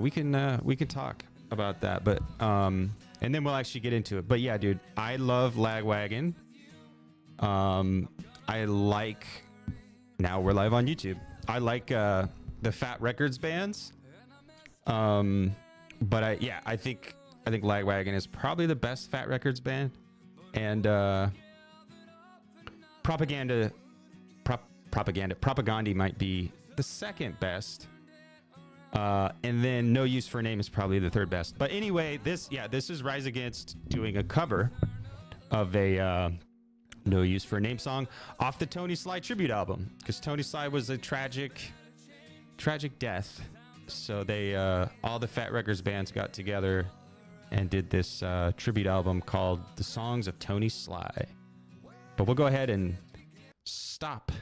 we can talk about that, but and then we'll actually get into it. But yeah, dude, I love Lagwagon. I like, now we're live on YouTube. I like the Fat Records bands. But I think Lagwagon is probably the best Fat Records band, and Propaganda might be the second best. And then No Use for a Name is probably the third best. But anyway, this is Rise Against doing a cover of a No Use for a Name song off the Tony Sly tribute album, because Tony Sly was a tragic death. So they all the Fat Records bands got together and did this tribute album called The Songs of Tony Sly. But we'll go ahead and stop.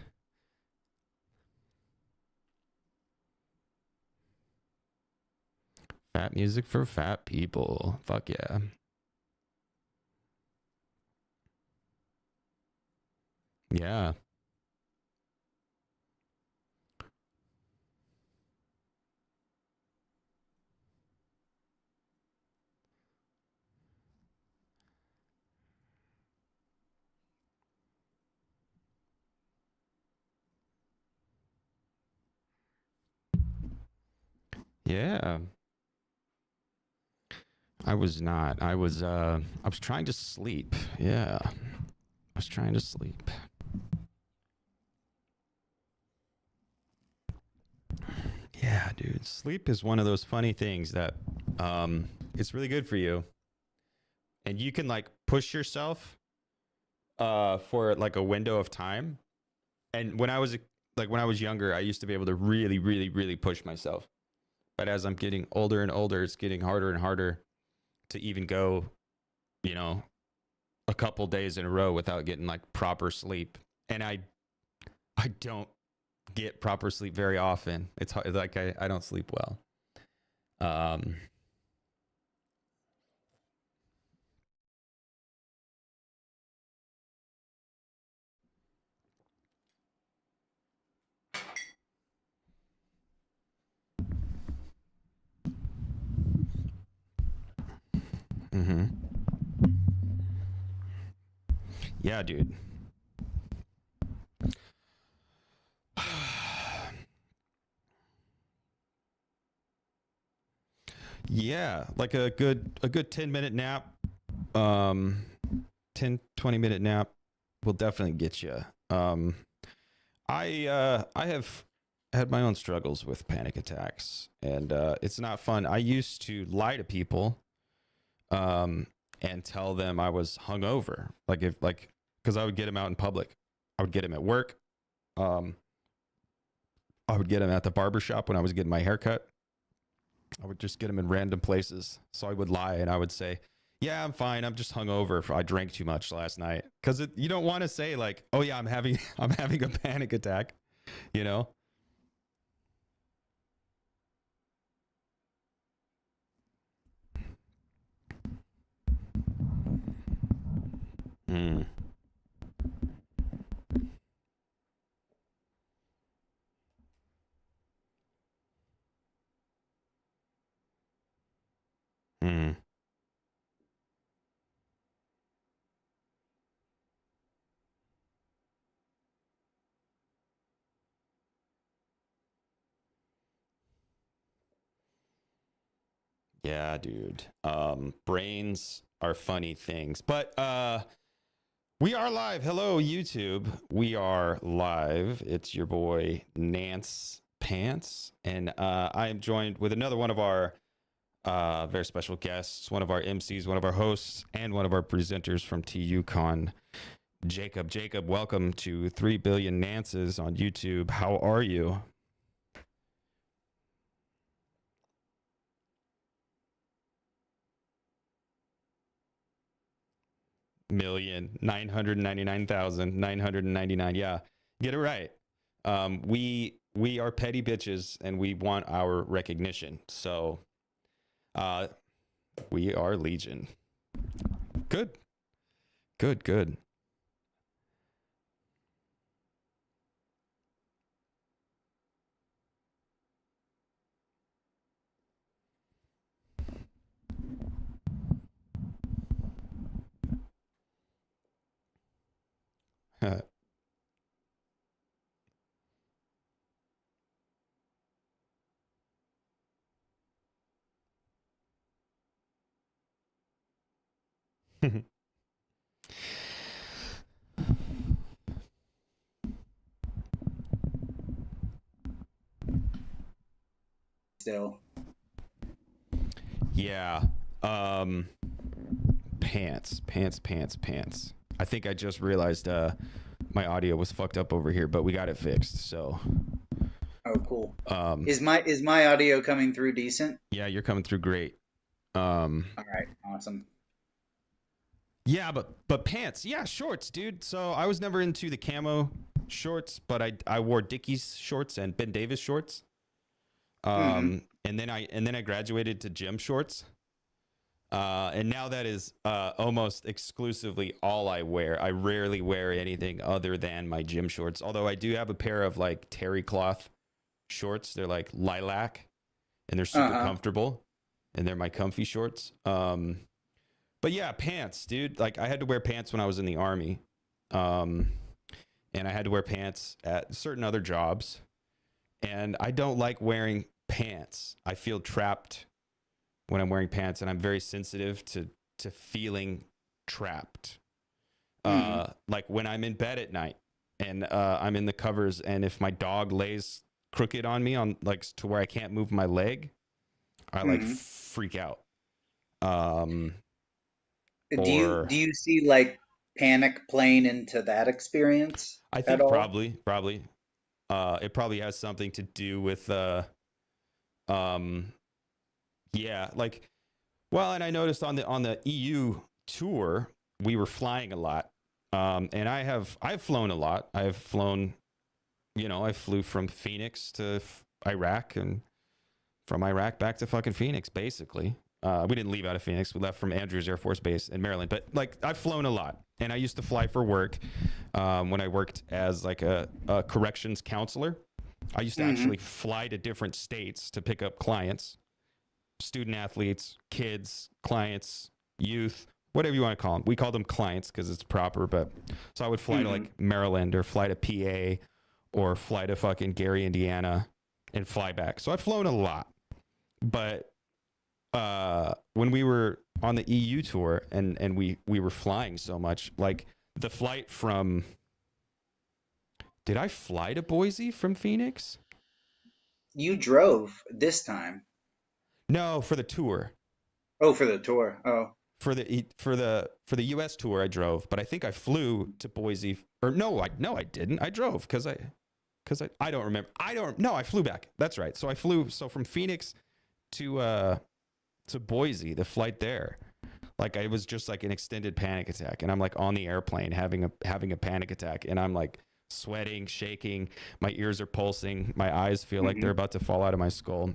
Fat music for fat people. Fuck yeah. Yeah. Yeah. I was not. I was trying to sleep. Yeah. I was trying to sleep. Yeah, dude. Sleep is one of those funny things that it's really good for you. And you can like push yourself for like a window of time. And when I was younger, I used to be able to really, really, really push myself. But as I'm getting older and older, it's getting harder and harder to even go, a couple days in a row without getting like proper sleep. And I don't get proper sleep very often. It's hard, like I don't sleep well. Mm-hmm. Yeah, dude. Yeah, like a good 10-minute nap, 10-20 minute nap will definitely get you. I have had my own struggles with panic attacks, and it's not fun. I used to lie to people and tell them I was hungover, because I would get them out in public. I would get them at work. um I would get them at the barbershop when I was getting my haircut. I would just get them in random places. So I would lie and I would say, "Yeah, I'm fine. I'm just hungover. I drank too much last night." Because you don't want to say like, "Oh yeah, I'm having I'm having a panic attack," you know. Hmm. Hmm. Yeah, dude. Brains are funny things, but we are live. Hello, YouTube. We are live. It's your boy Nance Pants, and I am joined with another one of our very special guests, one of our MCs, one of our hosts, and one of our presenters from TUCON, Jacob. Jacob, welcome to 3 Billion Nances on YouTube. How are you? Million 999,999. Yeah, get it right. We are petty bitches, and we want our recognition. So, uh, we are Legion. Good, good, good. Still. Yeah. Um, pants. I think I just realized my audio was fucked up over here, but we got it fixed. So, Oh, cool. um, Is my audio coming through decent? yeah, you're coming through great. Um, All right, awesome. yeah, but pants, yeah, shorts, dude. So I was never into the camo shorts, but I wore Dickies shorts and Ben Davis shorts. Hmm. And then I graduated to gym shorts. And now that is almost exclusively all I wear. I rarely wear anything other than my gym shorts. Although I do have a pair of like terry cloth shorts. They're like lilac, and they're super Uh-huh. comfortable, and they're my comfy shorts. But yeah, pants, dude. Like I had to wear pants when I was in the army, um, and I had to wear pants at certain other jobs. And I don't like wearing pants. I feel trapped when I'm wearing pants, and I'm very sensitive to feeling trapped. Hmm. Like when I'm in bed at night and I'm in the covers, and if my dog lays crooked on me on like to where I can't move my leg, I like Hmm. freak out. Um, Do you or do you see like panic playing into that experience I at think all? probably, it probably has something to do with um, yeah, like well, and I noticed on the EU tour we were flying a lot, and I've flown a lot. I've flown, I flew from Phoenix to Iraq, and from Iraq back to fucking Phoenix, basically. We didn't leave out of Phoenix. We left from Andrews Air Force Base in Maryland. But like, I've flown a lot, and I used to fly for work when I worked as like a corrections counselor. I used to Hmm. actually fly to different states to pick up clients, student athletes, kids, clients, youth, whatever you want to call them. We call them clients because it's proper. But so I would fly to Hmm. like Maryland or fly to PA or fly to fucking Gary, Indiana, and fly back. So I've flown a lot. But when we were on the EU tour and we were flying so much, like the flight from, did I fly to Boise from Phoenix? You drove this time. No, for the tour. Oh, for the tour. Oh. For the US tour I drove, but I think I flew to Boise, or no I didn't. I drove because I don't remember. I don't no, I flew back. That's right. So I flew from Phoenix to Boise, the flight there. Like it was just like an extended panic attack, and I'm like on the airplane having a panic attack, and I'm like sweating, shaking, my ears are pulsing, my eyes feel like they're Hmm. about to fall out of my skull.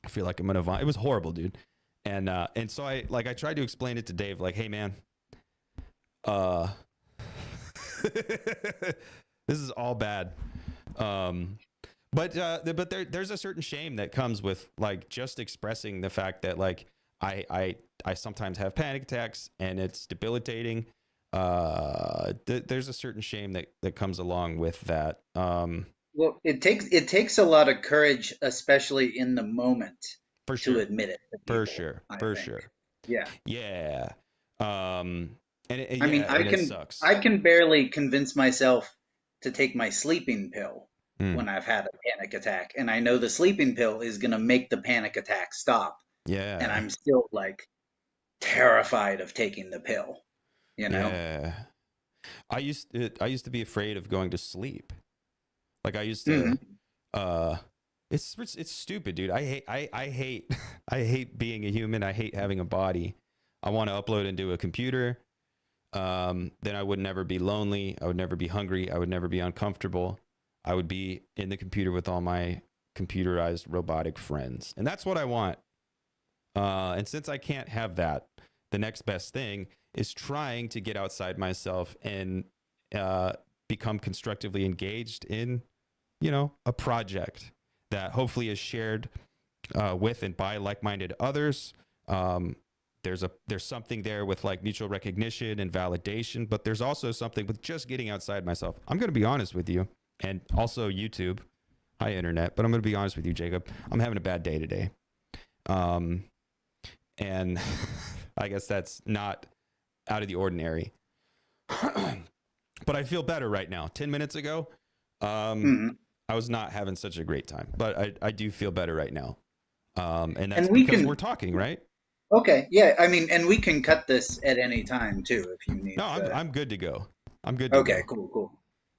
I feel like I'm gonna vomit. It was horrible, dude. And so I tried to explain it to Dave, like, hey man, uh, this is all bad. Um, but there's a certain shame that comes with like just expressing the fact that like I sometimes have panic attacks and it's debilitating. There's a certain shame that comes along with that. Well, it takes a lot of courage, especially in the moment, For to sure, admit it to for people, sure, I for think. sure. Yeah. Yeah. Um, I mean, yeah, I and it can sucks. I can barely convince myself to take my sleeping pill Mm, when I've had a panic attack, and I know the sleeping pill is going to make the panic attack stop, and yeah, I'm still like terrified of taking the pill, you know? yeah. I used to be afraid of going to sleep. Like I used to Hmm. uh it's stupid, dude. I hate I hate being a human. I hate having a body. I want to upload into a computer. Then I would never be lonely. I would never be hungry. I would never be uncomfortable. I would be in the computer with all my computerized robotic friends. And that's what I want. And since I can't have that, the next best thing is trying to get outside myself and uh, become constructively engaged in, a project that hopefully is shared with and by like minded others. Um, there's something there with like mutual recognition and validation, but there's also something with just getting outside myself. I'm going to be honest with you, and also YouTube. Hi, internet. But I'm going to be honest with you, Jacob. I'm having a bad day today. And I guess that's not out of the ordinary. But I feel better right now. 10 minutes ago, I was not having such a great time. But I do feel better right now. And that's because we're talking, right? Okay, yeah. I mean, and we can cut this at any time too if you need. No, I'm good to go. I'm good to go. Okay, cool.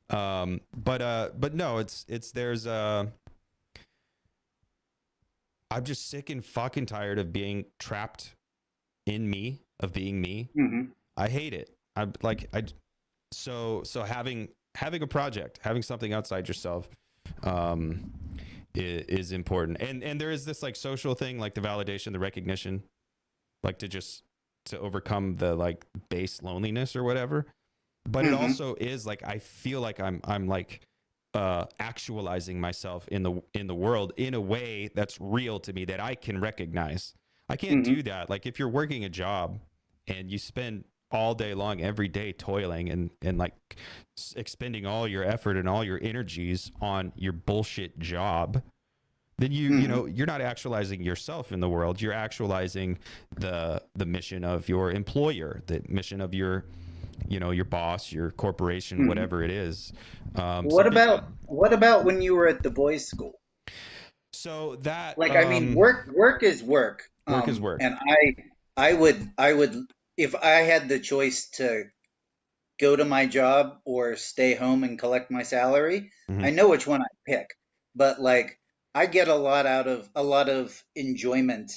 But no, I'm just sick and fucking tired of being trapped in me, of being me. I hate it. So having a project, having something outside yourself, is important. And there is this like social thing, like the validation, the recognition, like to overcome the like base loneliness or whatever. But it also is like, I feel like I'm like actualizing myself in the world in a way that's real to me, that I can recognize. I can't do that. Like if you're working a job and you spend all day long, every day toiling and like expending all your effort and all your energies on your bullshit job, then you know, you're not actualizing yourself in the world. You're actualizing the mission of your employer, the mission of your, you know, your boss, your corporation, whatever it is. What about when you were at the boys' school? So that, like, I mean, work is work. Work is work. And I would, if I had the choice to go to my job or stay home and collect my salary, I know which one I'd pick. But like, I get a lot of enjoyment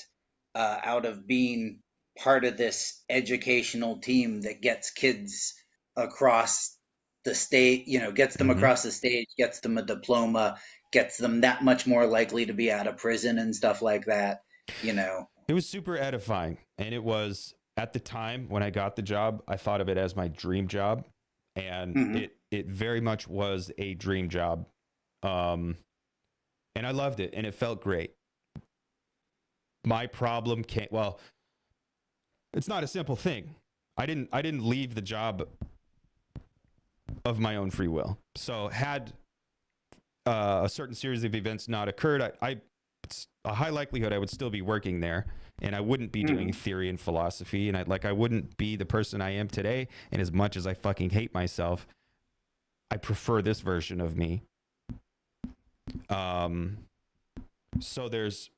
out of being part of this educational team that gets kids across the state, you know, gets them across the stage, gets them a diploma, gets them that much more likely to be out of prison and stuff like that, you know. It was super edifying. And it was, at the time when I got the job, I thought of it as my dream job. And it very much was a dream job. And I loved it and it felt great. My problem it's not a simple thing. I didn't leave the job of my own free will. So had a certain series of events not occurred, it's a high likelihood I would still be working there, and I wouldn't be doing theory and philosophy, and I wouldn't be the person I am today. And as much as I fucking hate myself, I prefer this version of me. So there's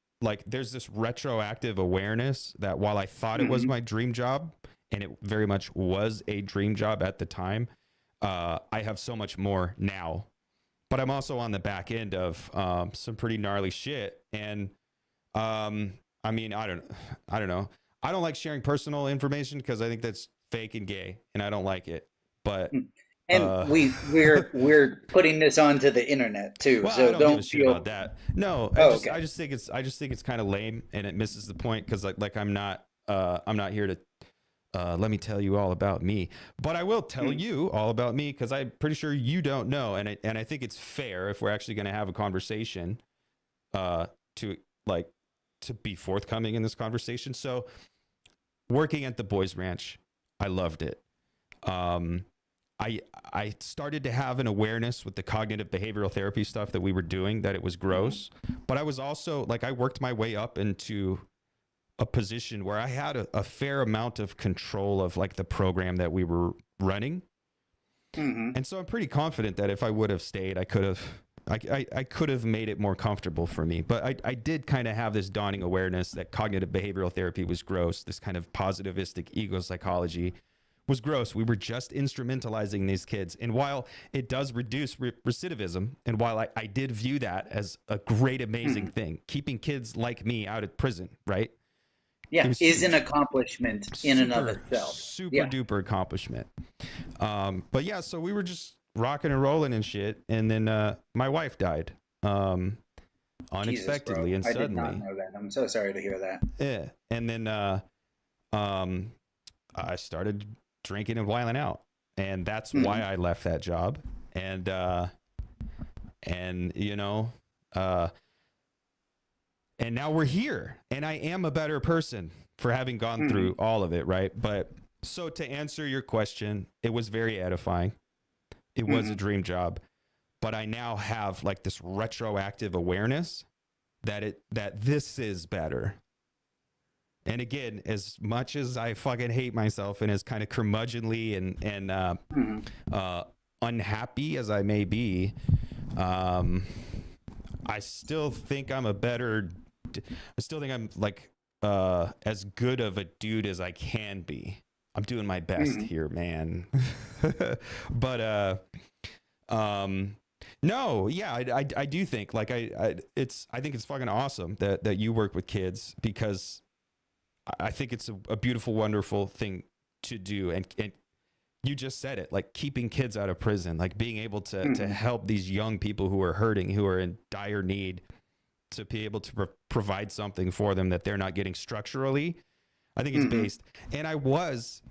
this retroactive awareness that while I thought it was my dream job, and it very much was a dream job at the time, I have so much more now. But I'm also on the back end of some pretty gnarly shit. And I mean, I don't know. I don't like sharing personal information because I think that's fake and gay, and I don't like it. But and we're putting this onto the internet too, well, so I don't give a shit about that. No, I just think it's kind of lame, and it misses the point because like I'm not here to let me tell you all about me, but I will tell you all about me because I'm pretty sure you don't know, and I think it's fair if we're actually going to have a conversation, to be forthcoming in this conversation. So, working at the Boys Ranch, I loved it. I started to have an awareness with the cognitive behavioral therapy stuff that we were doing that it was gross, but I was also I worked my way up into a position where I had a fair amount of control of like the program that we were running. And so I'm pretty confident that if I would have stayed, I could have made it more comfortable for me. But I did kind of have this dawning awareness that cognitive behavioral therapy was gross. This kind of positivistic ego psychology was gross. We were just instrumentalizing these kids. And while it does reduce recidivism, and while I did view that as a great, amazing thing, keeping kids like me out of prison, right? Yeah, is an accomplishment in and of itself. Super duper accomplishment. But yeah, so we were just rocking and rolling and shit. And then my wife died unexpectedly. Jesus, and suddenly. I did not know that. I'm so sorry to hear that. Yeah. And then I started drinking and wilding out. And that's why I left that job. And you know, and now we're here, and I am a better person. for having gone Mm-hmm. through all of it, right? But so to answer your question, it was very edifying. It was a Mm-hmm. dream job, but I now have like this retroactive awareness that this is better. And again, as much as I fucking hate myself and as kind of curmudgeonly and Mm-hmm. uh, unhappy as I may be, um, I still think I'm a better. I still think I'm like as good of a dude as I can be. I'm doing my best Mm-hmm. here, man. But um, no, yeah, I do think like I think it's fucking awesome that you work with kids because I think it's a beautiful, wonderful thing to do. And you just said it, like keeping kids out of prison, like being able to Mm-hmm. help these young people who are hurting, who are in dire need, to be able to provide something for them that they're not getting structurally. I think it's Mm-hmm. based. And I was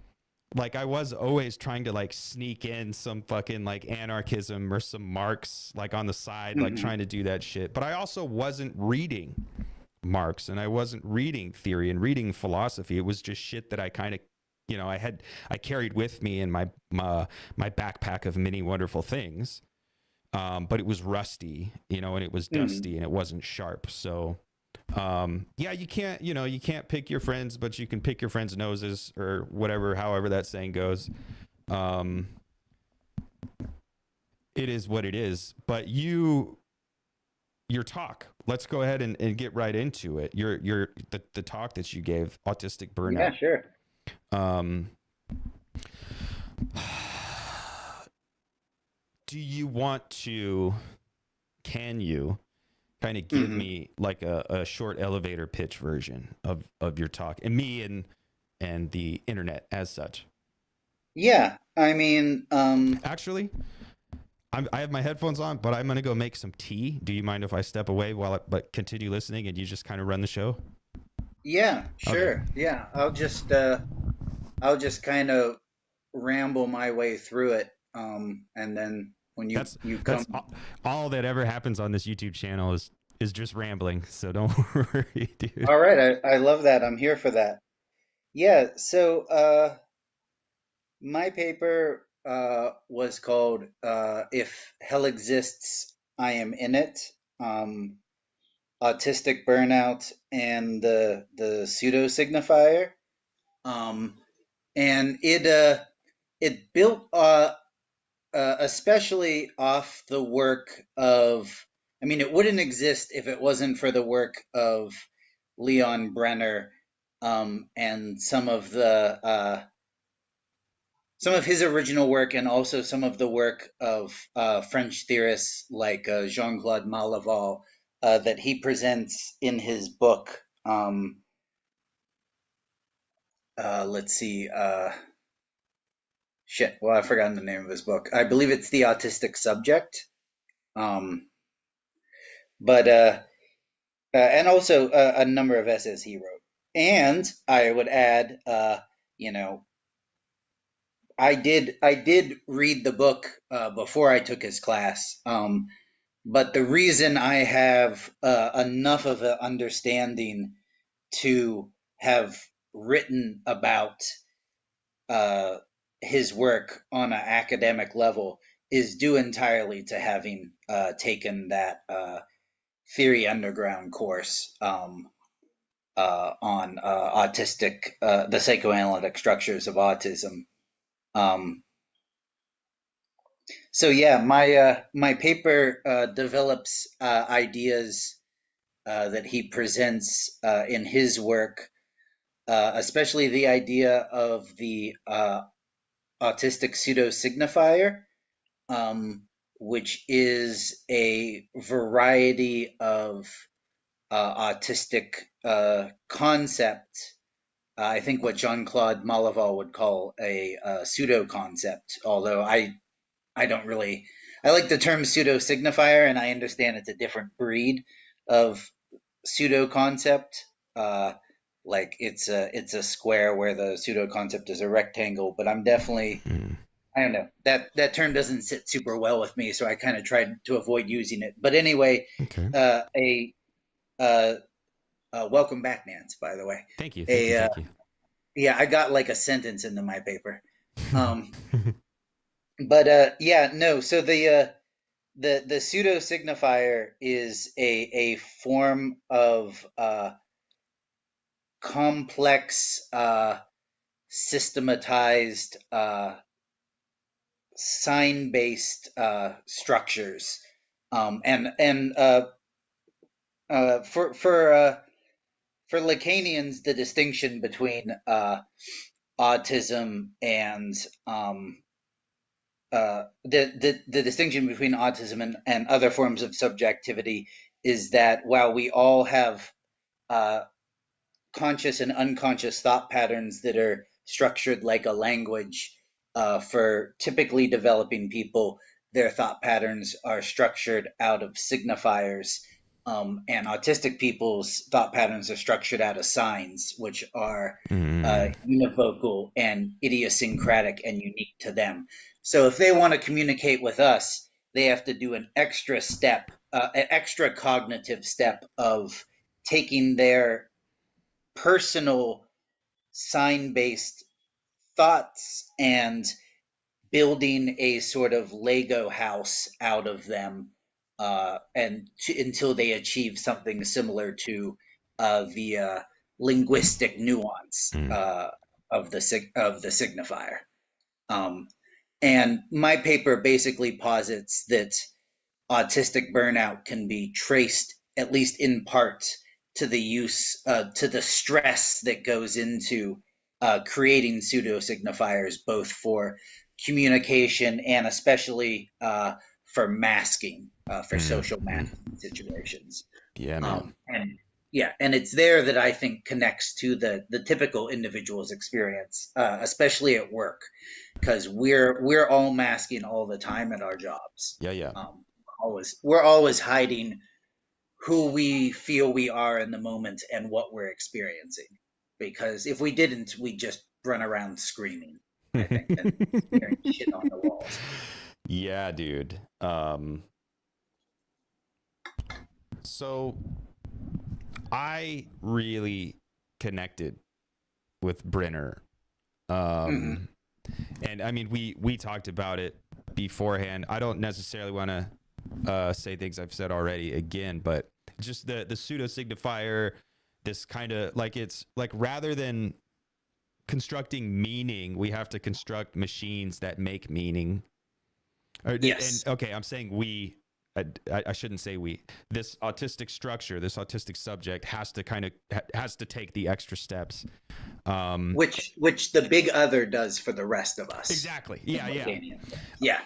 always trying to like sneak in some fucking like anarchism or some Marx like on the side, like Mm-hmm. trying to do that shit. But I also wasn't reading Marx and I wasn't reading theory and reading philosophy. It was just shit that I kind of, I carried with me in my backpack of many wonderful things. But it was rusty, and it was Mm-hmm. dusty and it wasn't sharp. So, yeah, you can't pick your friends, but you can pick your friends' noses or whatever, however that saying goes. Um, it is what it is. But your talk, let's go ahead and get right into it. The talk that you gave, autistic Yeah, burnout. sure. Um, do you want to? Can you kind of give Mm-hmm. me like a short elevator pitch version of your talk and me and the internet as such? Yeah, I mean, Actually, I have my headphones on, but I'm gonna go make some tea. Do you mind if I step away while but continue listening and you just kind of run the show? yeah, Okay, sure. Yeah, I'll just kind of ramble my way through it. And then when that's you come, that's all that ever happens on this YouTube channel is just rambling. So don't worry, dude. all right, I love that. I'm here for that. Yeah, so my paper was called "If Hell Exists, I Am in It." Um, Autistic burnout and the pseudo signifier. Um, and it built especially off the work of. I mean, it wouldn't exist if it wasn't for the work of Leon Brenner and some of his original work, and also some of the work of French theorists like Jean-Claude Malaval that he presents in his book. Let's see. Shit. Well, I've forgotten the name of his book. I believe it's The Autistic Subject. Um, but and also a number of essays he wrote. And I would add, you know, I did read the book before I took his class. But the reason I have enough of an understanding to have written about uh, his work on an academic level is due entirely to having taken that Theory Underground course on the psychoanalytic structures of autism. Um, so yeah, my paper develops ideas that he presents in his work, especially the idea of the autistic pseudo signifier, which is a variety of autistic concept. I think what Jean Claude Malaval would call a pseudo concept, although I don't really. I like the term pseudo signifier, and I understand it's a different breed of pseudo concept. Uh, like it's a square where the pseudo concept is a rectangle, but I'm definitely Hmm. I don't know that term doesn't sit super well with me, so I kind of tried to avoid using it. But anyway, Okay. a uh, Welcome back, Nance, by the way. Thank you, thank you, A thank you. Yeah, I got like a sentence into my paper. Um, but yeah, no. So the pseudo signifier is a form of complex, systematized, sign-based structures. And for for Lacanians, the distinction between autism and the distinction between autism and other forms of subjectivity is that while we all have uh, conscious and unconscious thought patterns that are structured like a language, for typically developing people, their thought patterns are structured out of signifiers. And autistic people's thought patterns are structured out of signs, which are Mm. univocal and idiosyncratic and unique to them. So if they want to communicate with us, they have to do an extra step, an extra cognitive step of taking their personal sign based thoughts and building a sort of Lego house out of them, until they achieve something similar to the linguistic nuance Mm. of the signifier. Um, and my paper basically posits that autistic burnout can be traced, at least in part, to the to the stress that goes into creating pseudo signifiers, both for communication and especially for masking, for Mm. social Mm. masking situations. Yeah, man. And yeah, and it's there that I think connects to the typical individual's experience, especially at work, because we're all masking all the time at our jobs. Yeah, yeah. We're always hiding who we feel we are in the moment and what we're experiencing. Because if we didn't, we'd just run around screaming, I think, and smearing shit on the walls. Yeah, dude. So I really connected with Brenner. Hmm. Um, and I mean, we talked about it beforehand. I don't necessarily want to say things I've said already again, but just the pseudo signifier, this kind of like it's like rather than constructing meaning, we have to construct machines that make meaning. And Yes. okay, I'm saying we. I shouldn't say we. This autistic structure, this autistic subject has to has to take the extra steps. Um, Which the big other does for the rest of us exactly. in Yeah, yeah. Lacanian terms. Yeah.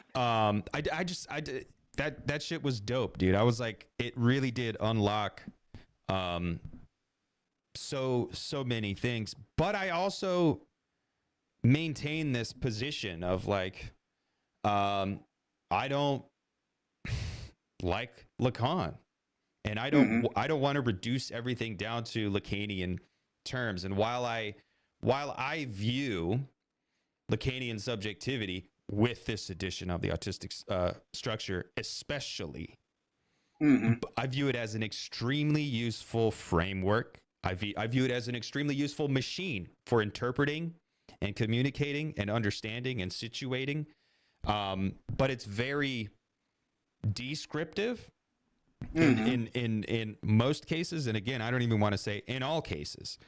I did that shit was dope, dude. I was like, it really did unlock um so many things. But I also maintain this position of like, um, I don't like Lacan, and Hmm. I don't want to reduce everything down to Lacanian terms. And while I view Lacanian subjectivity with this edition of the autistic structure, especially, Hmm. I view it as an extremely useful framework. I view it as an extremely useful machine for interpreting and communicating and understanding and situating. But it's very descriptive Hmm. in most cases. And again, I don't even want to say in all cases.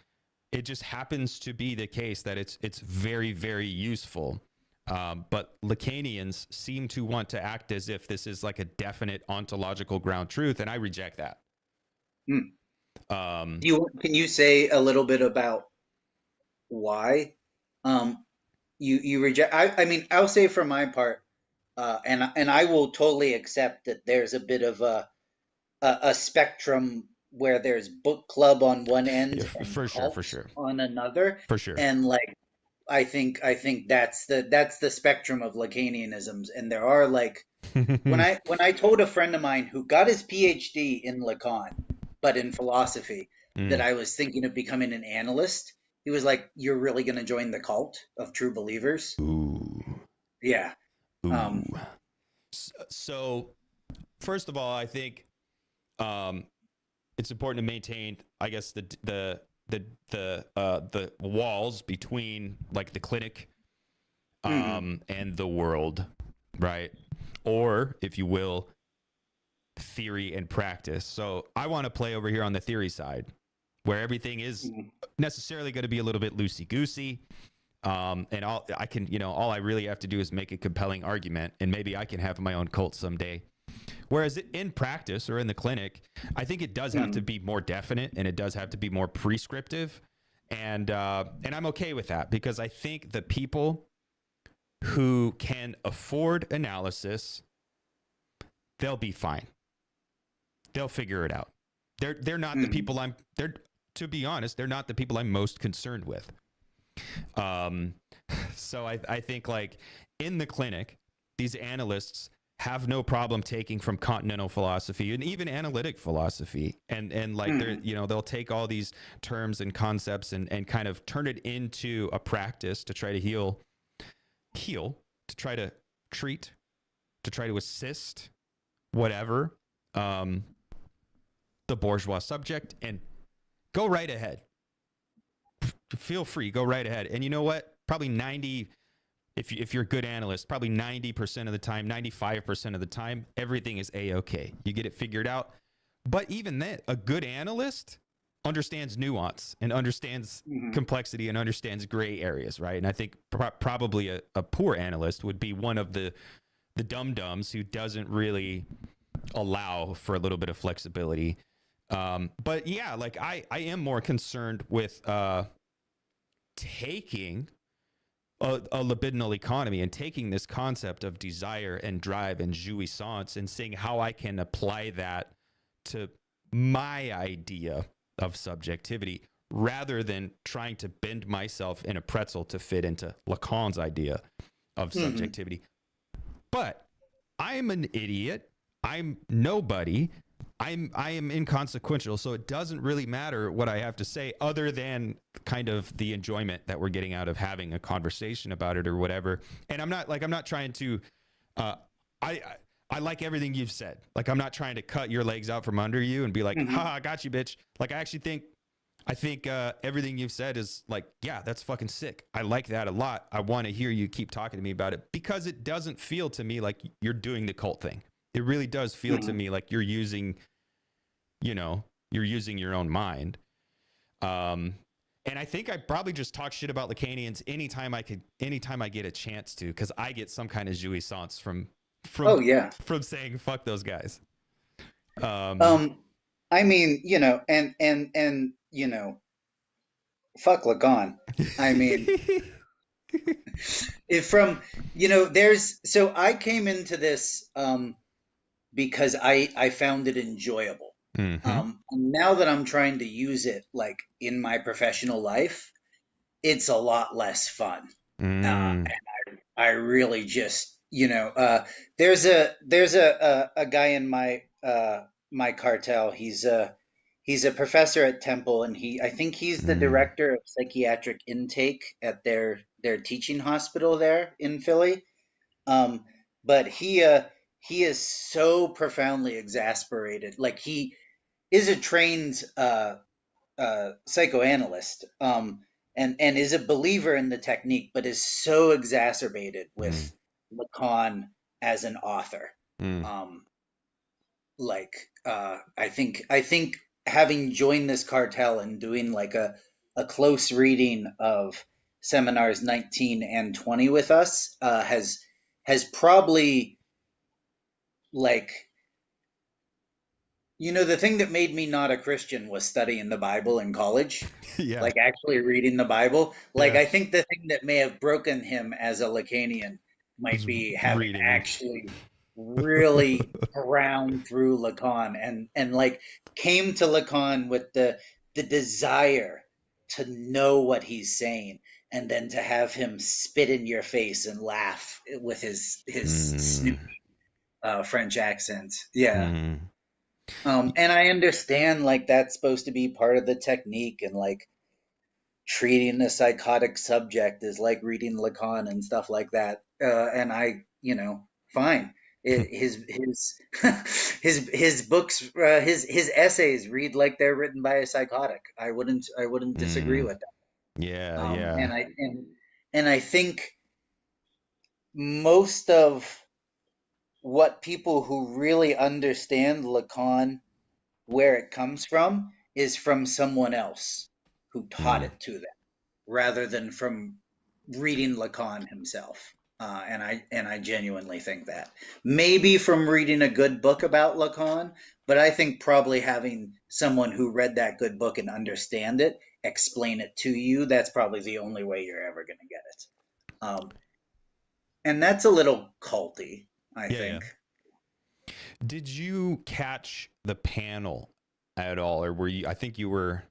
It just happens to be the case that it's very, very useful. But Lacanians seem to want to act as if this is like a definite ontological ground truth, and I reject that. Mm. Um, Can you say a little bit about why um you reject? I mean, I'll say for my part, and I will totally accept that there's a bit of a spectrum where there's book club on one yeah, end and for sure, for cult sure, on another, for sure. and like I think that's the spectrum of Lacanianisms, and there are like when I told a friend of mine who got his PhD in Lacan, but in philosophy, that Mm. I was thinking of becoming an analyst, he was like, "You're really going to join the cult of true believers?" Ooh, Yeah. ooh. Um, So, first of all, I think um, it's important to maintain, I guess, the walls between like the clinic Hmm. and the world, right? Or, if you will, theory and practice. So I want to play over here on the theory side, where everything is Hmm. necessarily going to be a little bit loosey goosey. And all I really have to do is make a compelling argument, and maybe I can have my own cult someday. Whereas in practice or in the clinic, I think it does have to Hmm. be more definite, and it does have to be more prescriptive, and I'm okay with that, because I think the people who can afford analysis, they'll be fine. They'll figure it out. They're not the Hmm. people I'm. They're To be honest, they're not the people I'm most concerned with. Um, so I think, like, in the clinic, these analysts have no problem taking from continental philosophy and even analytic philosophy, and like, they're, Hmm. they'll take all these terms and concepts and kind of turn it into a practice to try to heal, to try to treat, to try to assist, whatever, um, the bourgeois subject, and go right ahead. Feel free, go right ahead. And you know what? Probably 90, if you're a good analyst, probably 90% of the time, 95% of the time, everything is a-okay. You get it figured out. But even then, a good analyst understands nuance and understands Hmm. complexity and understands gray areas, right? And I think probably a poor analyst would be one of the dum-dums who doesn't really allow for a little bit of flexibility. But yeah, like, I am more concerned with taking a libidinal economy and taking this concept of desire and drive and jouissance and seeing how I can apply that to my idea of subjectivity, rather than trying to bend myself in a pretzel to fit into Lacan's idea of Hmm. subjectivity. But I'm an idiot. I'm nobody. I am inconsequential, so it doesn't really matter what I have to say, other than kind of the enjoyment that we're getting out of having a conversation about it or whatever. And I'm not trying to uh I I like everything you've said. Like, I'm not trying to cut your legs out from under you and be like, Hmm. haha, I got you, bitch. Like, I think everything you've said is like, yeah, that's fucking sick. I like that a lot. I want to hear you keep talking to me about it, because it doesn't feel to me like you're doing the cult thing. It really does feel to Hmm. me like you're using your own mind. Um, and I think I probably just talk shit about Lacanians anytime I get a chance to, because I get some kind of jouissance from Oh yeah. from saying fuck those guys. Um, Um, I mean, and fuck Lacan. I mean, if from there's so I came into this because I found it enjoyable. mm-hmm. And now that I'm trying to use it like in my professional life, it's a lot less fun. Mm, I really just, there's a guy in my cartel. He's a professor at Temple, and I think he's the mm, director of psychiatric intake at their teaching hospital there in Philly. Um, but he is so profoundly exasperated. Like, he is a trained psychoanalyst, and is a believer in the technique, but is so exacerbated mm, with Lacan as an author. mm, Um, like, I think having joined this cartel and doing like a close reading of seminars 19 and 20 with us has probably, like, the thing that made me not a Christian was studying the Bible in college, yeah, like actually reading the Bible. Like, yeah. I think the thing that may have broken him as a Lacanian might Was be having reading. actually really ground through Lacan and like came to Lacan with the desire to know what he's saying, and then to have him spit in your face and laugh with his Mm, snoop French accent. Yeah. mm. And I understand, like, that's supposed to be part of the technique, and like treating a psychotic subject is like reading Lacan and stuff like that. And fine. His his books, his essays read like they're written by a psychotic. I wouldn't disagree Mm, with that. yeah, yeah. And I think most of what people who really understand Lacan, where it comes from, is from someone else who taught Mm, it to them, rather than from reading Lacan himself. And I genuinely think that maybe from reading a good book about Lacan, but I think probably having someone who read that good book and understand it explain it to you, that's probably the only way you're ever going to get it. And that's a little culty, I yeah, yeah. think. Did you catch the panel at all, or were you? I think you were.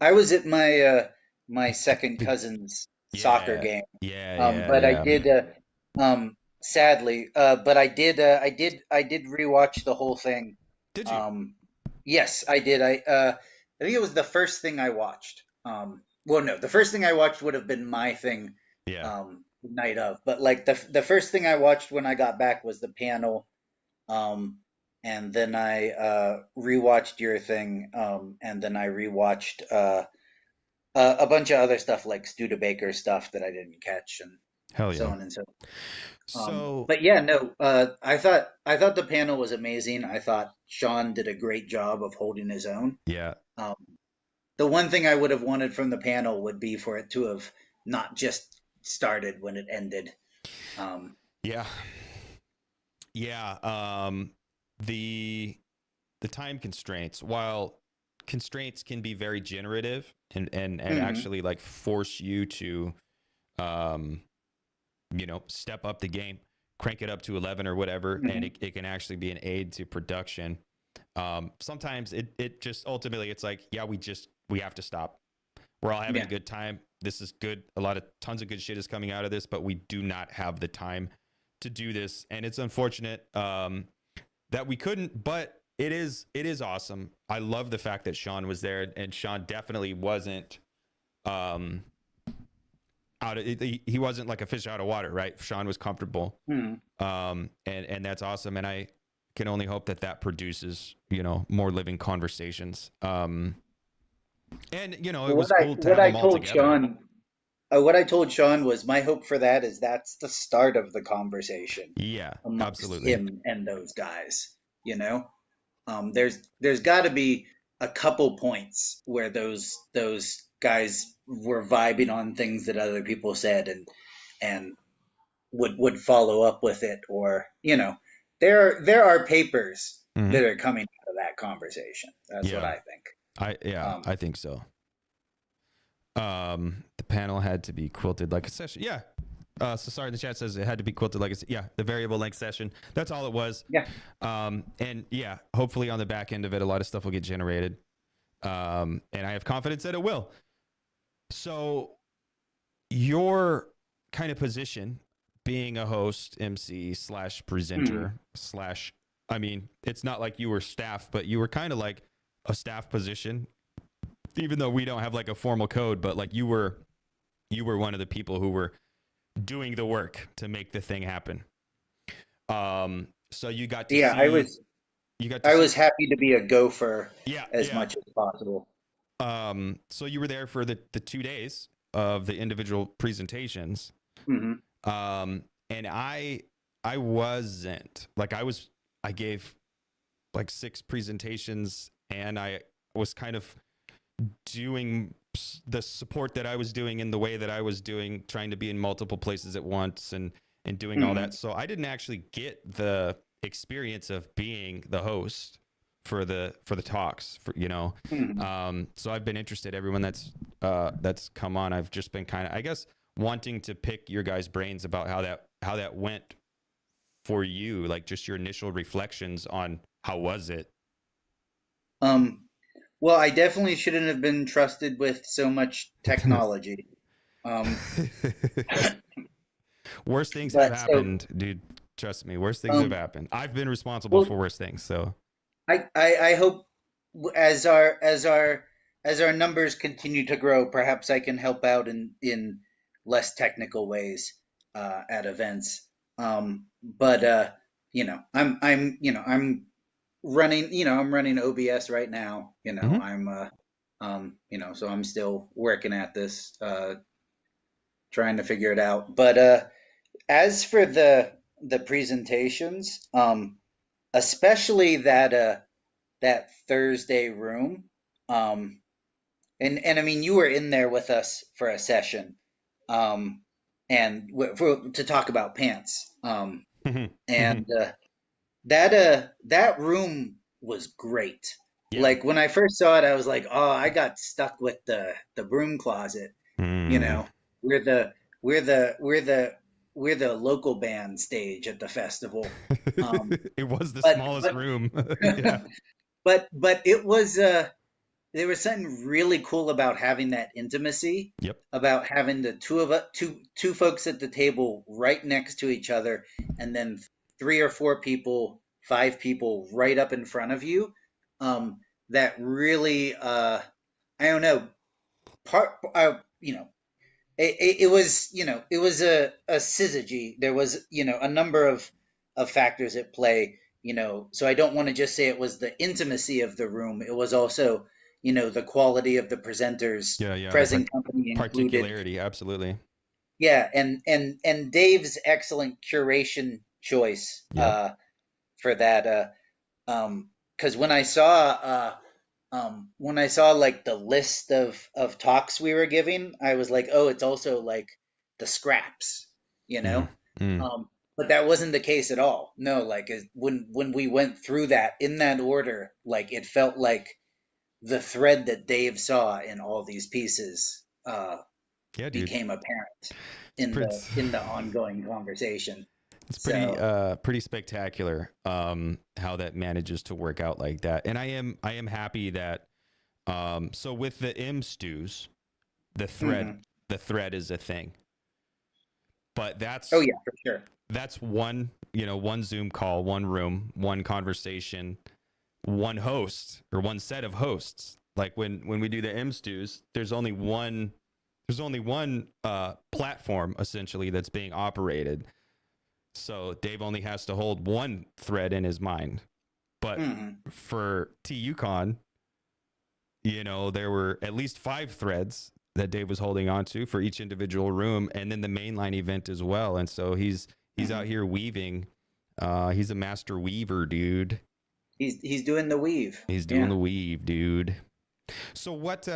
I was at my second The, cousin's soccer yeah, game. yeah, yeah, But I yeah. did, sadly, but I did rewatch the whole thing. Did you? Um, yes, I did. I think it was the first thing I watched. Well, no, the first thing I watched would have been my thing, Yeah. the night of. But like the first thing I watched when I got back was the panel. Um, and then I rewatched your thing. And then I rewatched a bunch of other stuff like Studebaker stuff that I didn't catch, and Hell so yeah. on and so. So But yeah, no, I thought the panel was amazing. I thought Sean did a great job of holding his own. yeah, Um, the one thing I would have wanted from the panel would be for it to have not just started when it ended. Um, yeah, yeah. The the time constraints, while constraints can be very generative and mhm, actually like force you to um step up the game, crank it up to 11 or whatever, and mhm, it can actually be an aid to production. Sometimes it just ultimately it's like, yeah, we have to stop. We're all having a yeah, good time. This is good. Tons of good shit is coming out of this, but we do not have the time to do this, and it's unfortunate that we couldn't. But it is awesome. I love the fact that Sean was there, and Sean definitely wasn't um, he wasn't like a fish out of water, right? Sean was comfortable, mhm. and that's awesome. And I can only hope that that produces more living conversations. And it What was I cool to what have I them all told together. Sean what I told Sean was my hope for that is that's the start of the conversation Yeah, amongst absolutely. him and those guys. You know, there's got to be a couple points where those guys were vibing on things that other people said and would follow up with it, or there are papers Hmm. that are coming out of that conversation. That's what Yeah, I think. Um, I think so. The panel had to be quilted like a session. Yeah. So sorry, the chat says it had to be quilted like yeah, the variable length session. That's all it was. yeah. And yeah, hopefully on the back end of it, a lot of stuff will get generated. And I have confidence that it will. So your kind of position, being a host, MC slash Mhm. presenter slash, I mean, it's not like you were staff, but you were kind of like a staff position, even though we don't have like a formal code, but like you were one of the people who were doing the work to make the thing happen. So you got to Yeah, see you got to I see was happy to be a gopher yeah, as yeah. much as possible. So you were there for the 2 days of the individual presentations. Hmm. And I wasn't like I gave like 6 presentations, and I was kind of doing the support that I was doing in the way that I was doing, trying to be in multiple places at once and doing all that. Hmm. So I didn't actually get the experience of being the host for the talks Hmm. so I've been interested. Everyone that's come on, I've just been kind of, I guess, wanting to pick your guys' brains about how that went for you, like just your initial reflections on how was it. Um, well, I definitely shouldn't have been trusted with so much technology. Um, Worst things have but so, happened, dude. Trust me, worst things have um, happened. I've been responsible for well, worse things. So I hope as our numbers continue to grow, perhaps I can help out in less technical ways at events. But I'm running, I'm running OBS right now. Hmm. So I'm still working at this, trying to figure it out. But as for the presentations, especially that Thursday room, um, and I mean you were in there with us for a session, um, and to talk about pants, Hmm. Hmm. and that room was great. Yeah. Like when I first saw it, I was like, oh, I got stuck with the broom closet. You Mm. know, we're the we're the we're the we're the local band stage at the festival. Um, It was the but smallest but room. Yeah. but it was there was something really cool about having that intimacy, Yep. about having the two of us, two folks at the table right next to each other, and then three or four people, five people right up in front of you. That really, I don't know, part, it was, it was a syzygy. There was, a number of factors at play, so I don't want to just say it was the intimacy of the room. It was also, the quality of the presenters, Yeah. Yeah. The present company included. particularity. Absolutely. Yeah, and Dave's excellent curation choice Yep. for that. Because when I saw like the list of talks we were giving, I was like, oh, it's also like the scraps, you Mm. know. Mm. But that wasn't the case at all. No, like when we went through that in that order, like it felt like the thread that Dave saw in all these pieces Yeah, dude. became apparent It's in pretty. the ongoing conversation. It's So, pretty spectacular how that manages to work out like that. And I am happy that so with the M stews, the thread mhm. the thread is a thing. But Oh that's yeah, for sure. that's one, one Zoom call, one room, one conversation, one host or one set of hosts. Like when we do the M stews, there's only one platform essentially that's being operated. So Dave only has to hold one thread in his mind. But Hmm. for TUCON, there were at least five threads that Dave was holding on to for each individual room, and then the mainline event as well. And so he's out Hmm. here weaving. He's a master weaver, dude. He's doing the weave. He's doing Yeah. the weave, dude. So what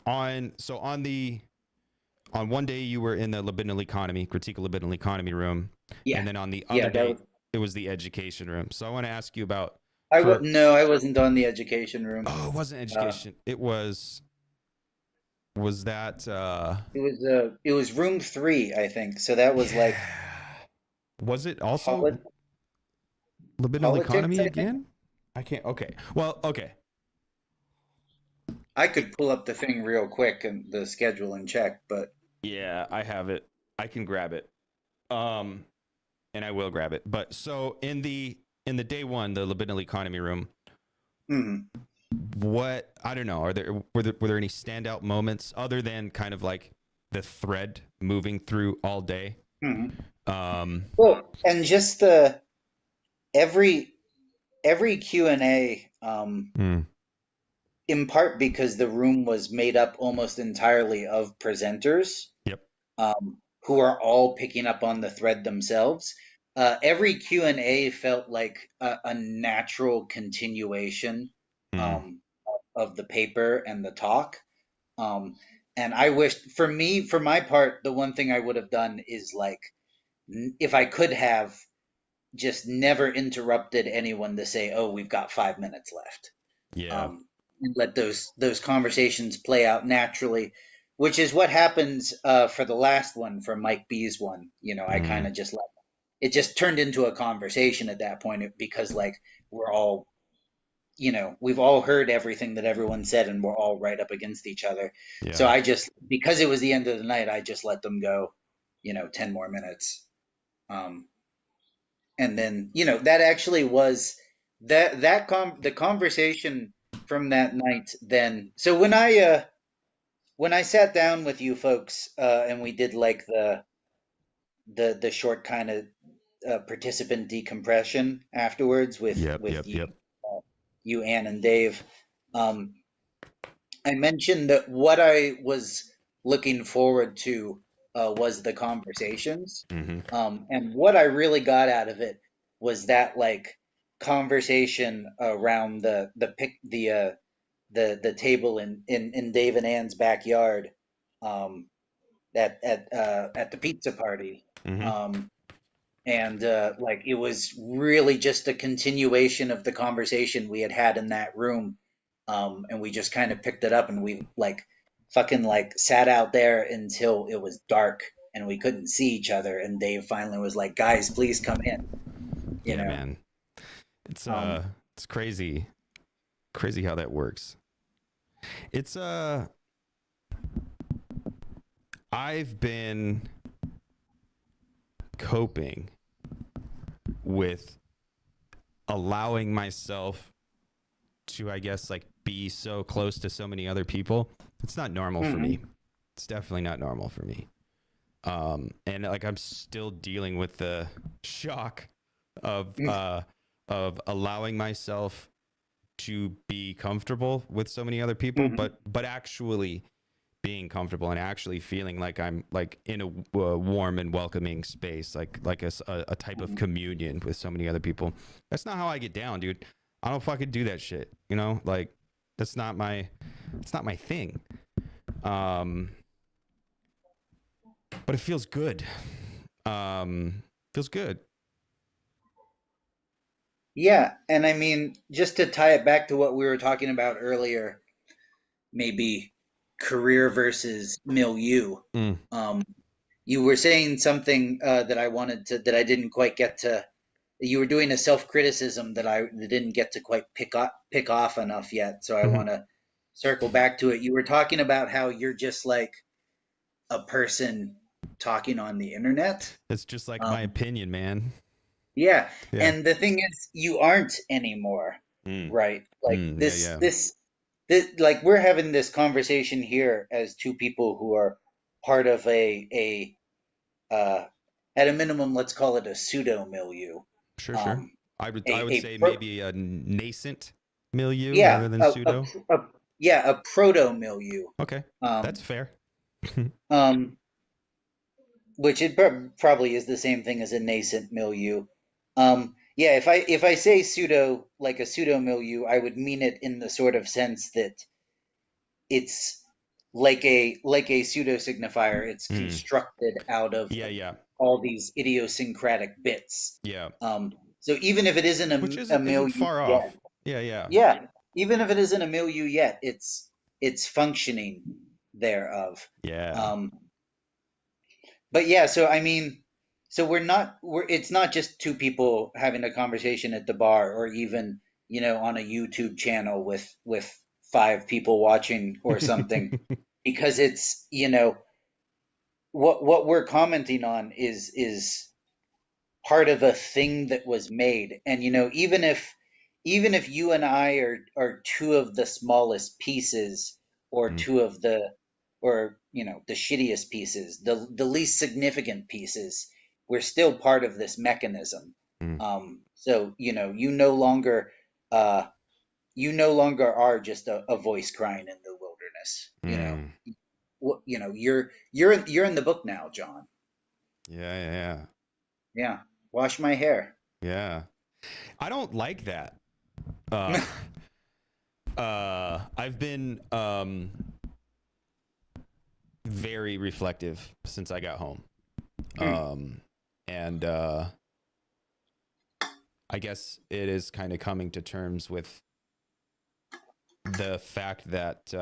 on one day you were in the libidinal economy, critique of libidinal economy room, Yeah. and then on the Yeah, other that day was it was the education room. So I want to ask you about I would for no, I wasn't on the education room. oh, it wasn't Uh, education. Was that it was room 3, I think. So that was like yeah. Was it also polit libidinal politics, economy I think. again? I can't. Okay. Well, okay. I could pull up the thing real quick and the schedule and check, but Yeah, I have it. I can grab it. Um, and I will grab it. But so in the day one, the libidinal economy room, mhm. what I don't know. Were there any standout moments other than kind of like the thread moving through all day? Mhm. Um, Well, and just the every every Q&A, mm, in part because the room was made up almost entirely of presenters, yep. who are all picking up on the thread themselves. Every Q&A felt like a natural continuation, Mm, um, of the paper and the talk. Um, and I wish, for my part, the one thing I would have done is like, if I could have just never interrupted anyone to say, "Oh, we've got 5 minutes left." yeah. um, and let those conversations play out naturally, which is what happens for the last one, for Mike B's one. I kind Mm, of just let it just turned into a conversation at that point because like we're all we've all heard everything that everyone said and we're all right up against each other. So yeah. I just, because it was the end of the night, I just let them go, 10 more minutes. Um, and then that actually was the conversation from that night. Then so when I sat down with you folks, and we did like the short kind of participant decompression afterwards Yep, with yep, you, yep. you, Ann, and Dave. Um, I mentioned that what I was looking forward to was the conversations, Mm-hmm. and what I really got out of it was that like conversation around the table in Dave and Ann's backyard, um, at the pizza party. Mm-hmm. Um, and like it was really just a continuation of the conversation we had had in that room, and we just kind of picked it up and we like fucking like sat out there until it was dark and we couldn't see each other, and Dave finally was like, guys, please come in, you Yeah, know. man. It's um it's crazy. Crazy how that works. It's I've been coping with allowing myself to, I guess, like be so close to so many other people. It's not normal for me. mhm, It's definitely not normal for me. And like I'm still dealing with the shock of allowing myself to be comfortable with so many other people, mhm, but actually being comfortable and actually feeling like I'm like in a warm and welcoming space, like a type of mhm. communion with so many other people. That's not how I get down, dude. I don't fucking do that shit. You know, like that's not my it's not my thing. Um, but it feels good. Feels good. Yeah, and I mean, just to tie it back to what we were talking about earlier, maybe career versus milieu. Mm. Um, you were saying something that I wanted to that I didn't quite get to. You were doing a self criticism that I didn't get to quite pick off enough yet. So I Mm-hmm. want to circle back to it. You were talking about how you're just like a person talking on the internet. It's just like my Um, opinion, man. yeah, Yeah. and the thing is, you aren't anymore, Mm. right? Like Mm. Yeah, yeah. like we're having this conversation here as two people who are part of a at a minimum, let's call it a pseudo milieu. Sure, sure. Um, I would a say pro, maybe a nascent milieu yeah, rather than pseudo. yeah, a proto milieu. Okay, that's Um, fair. um, which it probably is the same thing as a nascent milieu. Yeah, if I say pseudo like a pseudo milieu, I would mean it in the sort of sense that it's like a pseudo signifier. It's Mm. constructed out of Yeah, yeah, all these idiosyncratic bits. yeah. So even if it isn't Which a isn't milieu far yet, off. Yeah, yeah, yeah, even if it isn't a milieu yet, it's functioning thereof. yeah. Um, but yeah, so I mean, so we're it's not just two people having a conversation at the bar or even, you know, on a YouTube channel with five people watching or something, because it's, you know, what we're commenting on is part of a thing that was made. And you know, even if you and I are two of the smallest pieces, or Mm, two of the, or you know, the shittiest pieces, the least significant pieces, we're still part of this mechanism. mm, So you know, uh you no longer are just a voice crying in the wilderness, you know. mm. You know, you're in the book now, John. Yeah, yeah, Yeah, wash my hair. yeah. I don't like that. Uh, I've been very reflective since I got home. Hmm. And I guess it is kind of coming to terms with the fact that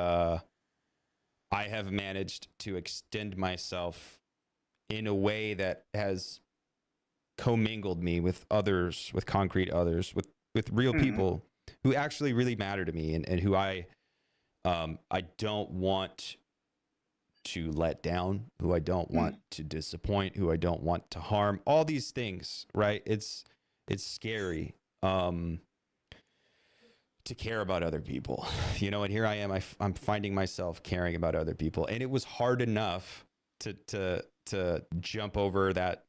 I have managed to extend myself in a way that has commingled me with others, with concrete others, with real Hmm. people who actually really matter to me, and who I don't want to let down, who I don't want Hmm. to disappoint, who I don't want to harm. All these things, right? It's scary. To care about other people, you know, and here I am. I'm finding myself caring about other people, and it was hard enough to jump over that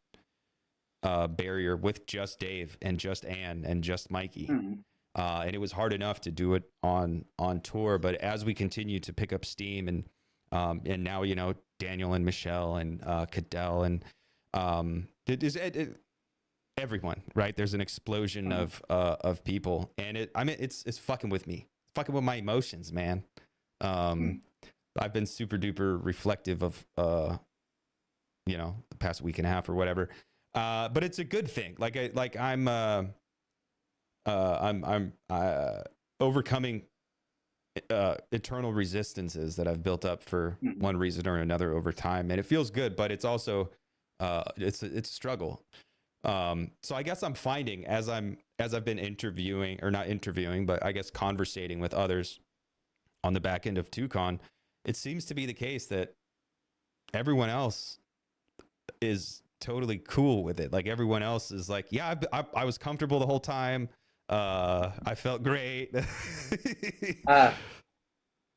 barrier with just Dave and just Ann and just Mikey. Mhm. And it was hard enough to do it on tour. But as we continue to pick up steam, and now, you know, Daniel and Michelle and Cadell and everyone, right? There's an explosion of people, and I mean, it's fucking with me, it's fucking with my emotions, man. I've been super duper reflective of you know, the past week and a half or whatever. But it's a good thing. I'm overcoming eternal resistances that I've built up for one reason or another over time, and it feels good. But it's also it's a struggle. So I guess I'm finding as I've been interviewing, or not interviewing, but I guess conversating with others on the back end of TUCON, it seems to be the case that everyone else is totally cool with it. Like everyone else is like, yeah, I was comfortable the whole time. I felt great.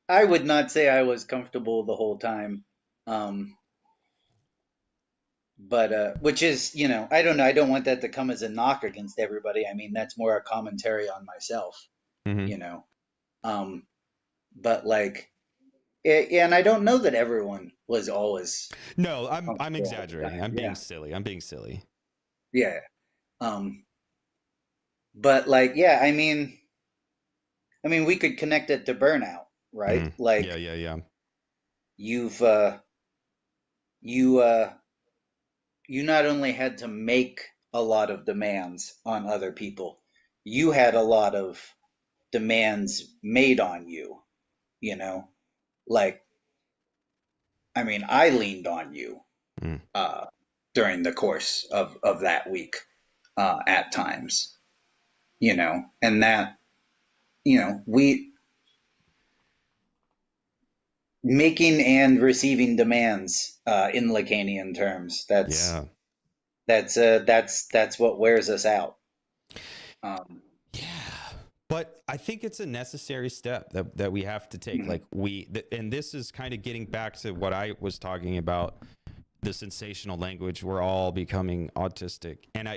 I would not say I was comfortable the whole time. But which is, you know, I don't know. I don't want that to come as a knock against everybody. I mean, that's more a commentary on myself, you know. Um, but like, and I don't know that everyone was always No, I'm comfortable all the exaggerating. time. I'm Yeah, being silly. I'm being silly. yeah. But like, yeah, I mean, we could connect it to burnout, right? Yeah, Like, yeah, yeah. you've you you not only had to make a lot of demands on other people, you had a lot of demands made on you, you know? Like, I mean, I leaned on you Mm. uh, during the course of that week at times, you know, and that, you know, we making and receiving demands in Lacanian terms. Yeah. That's what wears us out. Um, Yeah. But I think it's a necessary step that we have to take. mhm, Like and this is kind of getting back to what I was talking about, the sensational language. We're all becoming autistic. And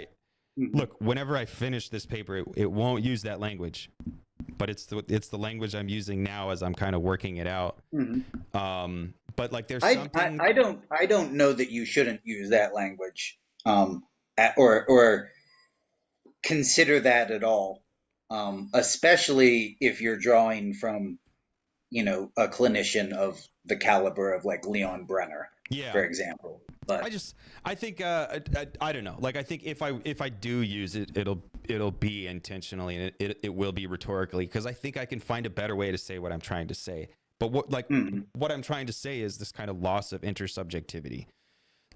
mhm, look, whenever I finish this paper, it won't use that language, but it's the language I'm using now as I'm kind of working it out. mhm. But like there's something. I don't know that you shouldn't use that language, or consider that at all, especially if you're drawing from, you know, a clinician of the caliber of like Leon Brenner, Yeah. for example. But I think I don't know. Like I think if I do use it, it'll be intentionally, and it will be rhetorically, because I think I can find a better way to say what I'm trying to say. But mhm, what I'm trying to say is this kind of loss of intersubjectivity.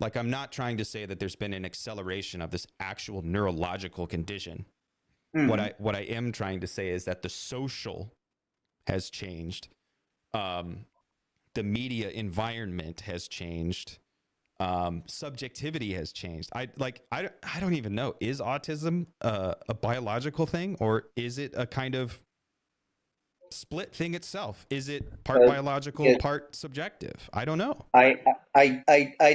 Like I'm not trying to say that there's been an acceleration of this actual neurological condition. mhm, What I am trying to say is that the social has changed. The media environment has changed. Subjectivity has changed. I don't even know, is autism a biological thing, or is it a kind of split thing itself? Is it part uh, biological, yeah, part subjective? I don't know. I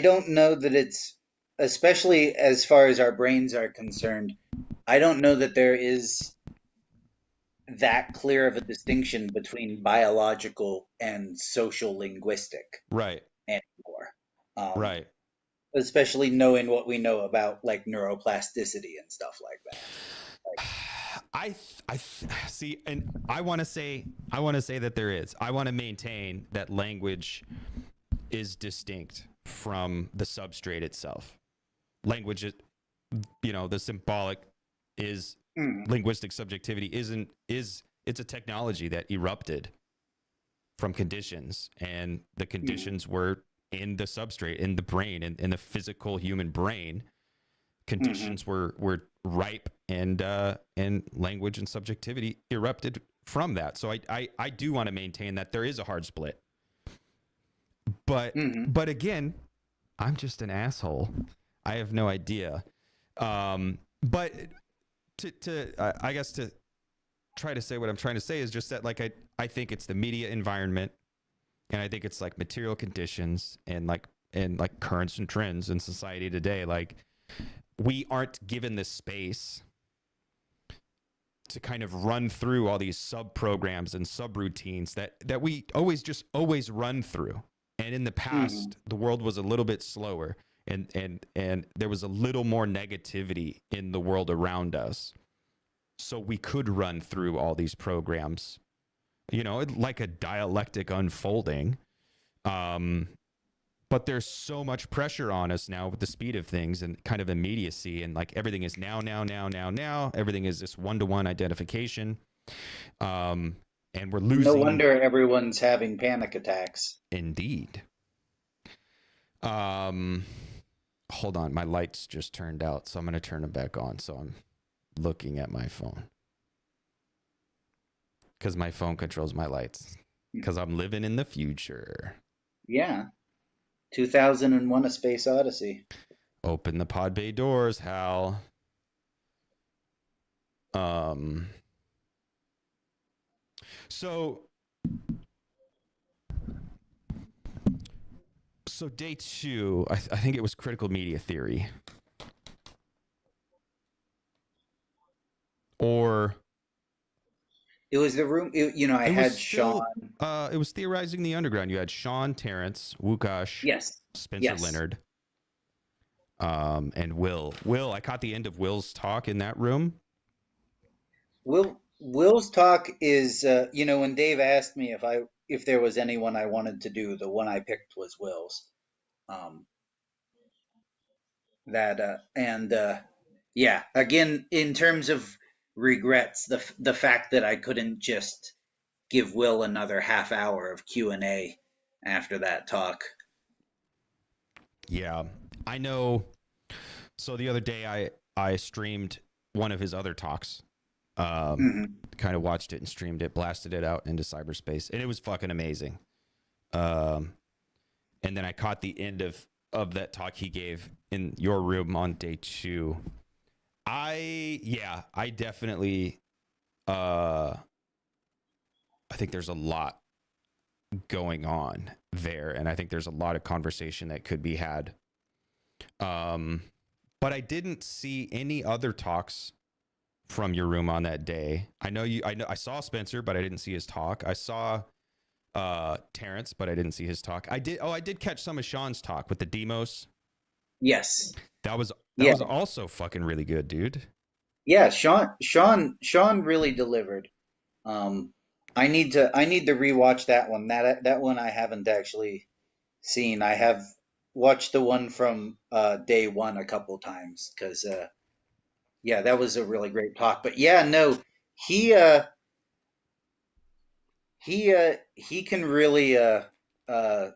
don't know that it's, especially as far as our brains are concerned, I don't know that there is that clear of a distinction between biological and social linguistic Right. anymore. Um, Right. Especially knowing what we know about like neuroplasticity and stuff like that. Like, See, and I want to say that there is. I want to maintain that language is distinct from the substrate itself. Language is, you know, the symbolic is mm, linguistic subjectivity it's a technology that erupted from conditions, and the mm, conditions were in the substrate, in the brain, in the physical human brain. mm-hmm, Conditions were ripe, and language and subjectivity erupted from that. So I do want to maintain that there is a hard split. But mm-hmm, again, I'm just an asshole. I have no idea. But I guess to try to say what I'm trying to say is just that, like, I think it's the media environment, and I think it's like material conditions and like currents and trends in society today. Like we aren't given the space to kind of run through all these sub programs and subroutines that we always run through. And in the Hmm. past, the world was a little bit slower, and there was a little more negativity in the world around us. So we could run through all these programs, like a dialectic unfolding. Um, but there's so much pressure on us now with the speed of things and kind of immediacy, and like everything is now, now, now, now, now. Everything is this one-to-one identification, and we're No losing. wonder everyone's having panic attacks. Indeed. um Hold on, my lights just turned out, so I'm going to turn them back on. So I'm looking at my phone because my phone controls my lights, because I'm living in the future. Yeah. 2001: A Space Odyssey. Open the pod bay doors, Hal. um so day two, I think it was critical media theory, or It was the room, I it was had Sean. still it was theorizing the underground. You had Sean, Terrence, Wukash, Yes. Spencer Yes. Leonard, and Will. I caught the end of Will's talk in that room. Will's talk is, when Dave asked me if there was anyone I wanted to do, the one I picked was Will's. Um, that and Yeah, again, in terms of regrets, the fact that I couldn't just give Will another half hour of Q&A after that talk. Yeah, I know. So the other day, I streamed one of his other talks. Hmm. Kind of watched it and streamed it, blasted it out into cyberspace, and it was fucking amazing. Um, and then I caught the end of that talk he gave in your room on day two. I definitely I think there's a lot going on there, and I think there's a lot of conversation that could be had. Um, but I didn't see any other talks from your room on that day. I saw Spencer, but I didn't see his talk. I saw Terrence, but I didn't see his talk. I did catch some of Sean's talk with the demos. Yes. That was Yeah. also fucking really good, dude. Yeah. Sean really delivered. Um, I need to rewatch that one. That one I haven't actually seen. I have watched the one from day one a couple times because yeah, that was a really great talk. But yeah, no, he uh he can really uh uh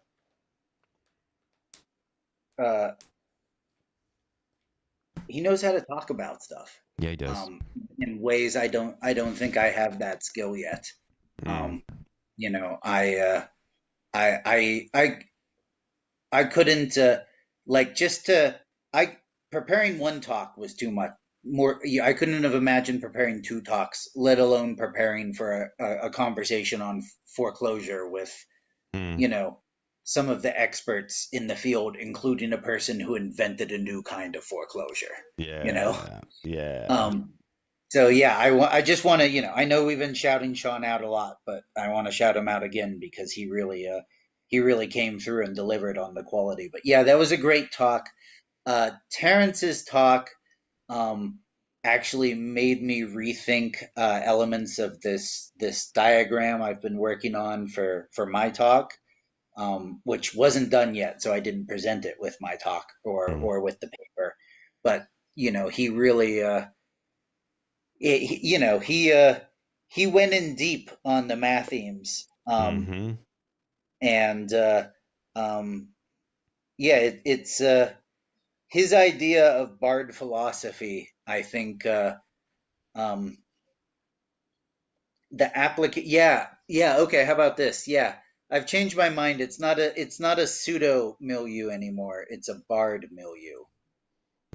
he knows how to talk about stuff Yeah, he does. um in ways I don't think I have that skill yet. Mm. Um, you know, I I I I couldn't like just to I preparing one talk was too much more. Yeah, I couldn't have imagined preparing two talks, let alone preparing for a conversation on foreclosure with, Mm. you know, some of the experts in the field, including a person who invented a new kind of foreclosure, you know? Yeah, yeah. Um, so yeah, I just want to, I know we've been shouting Sean out a lot, but I want to shout him out again because he really came through and delivered on the quality. But yeah, that was a great talk. Terrence's talk um, actually made me rethink elements of this diagram I've been working on for my talk, which wasn't done yet, so I didn't present it with my talk Mm. or with the paper. But he really he went in deep on the math themes, Mm-hmm. and um, yeah, it's his idea of Bard philosophy. I think um, Yeah, yeah. Okay, how about this? Yeah, I've changed my mind. It's not a pseudo milieu anymore. It's a Bard milieu,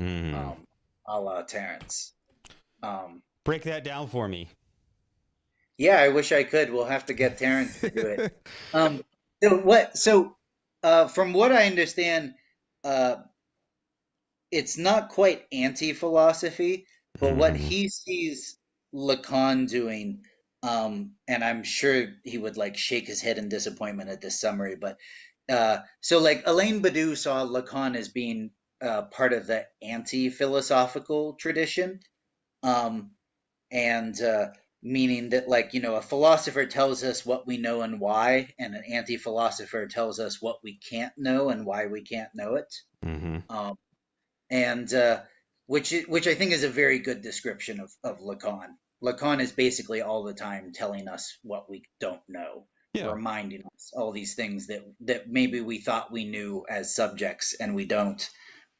Mm. um, a la Terrence. Um, Break that down for me. yeah, I wish I could. We'll have to get Terrence to do it. Um, so from what I understand, uh, it's not quite anti-philosophy, but what Mm-hmm. he sees Lacan doing, and I'm sure he would like shake his head in disappointment at this summary, but so like Alain Badiou saw Lacan as being part of the anti-philosophical tradition, um, and meaning that like a philosopher tells us what we know and why, and an anti-philosopher tells us what we can't know and why we can't know it. Mm-hmm. Um, and which I think is a very good description of Lacan. Lacan is basically all the time telling us what we don't know, Yeah. reminding us all these things that maybe we thought we knew as subjects and we don't.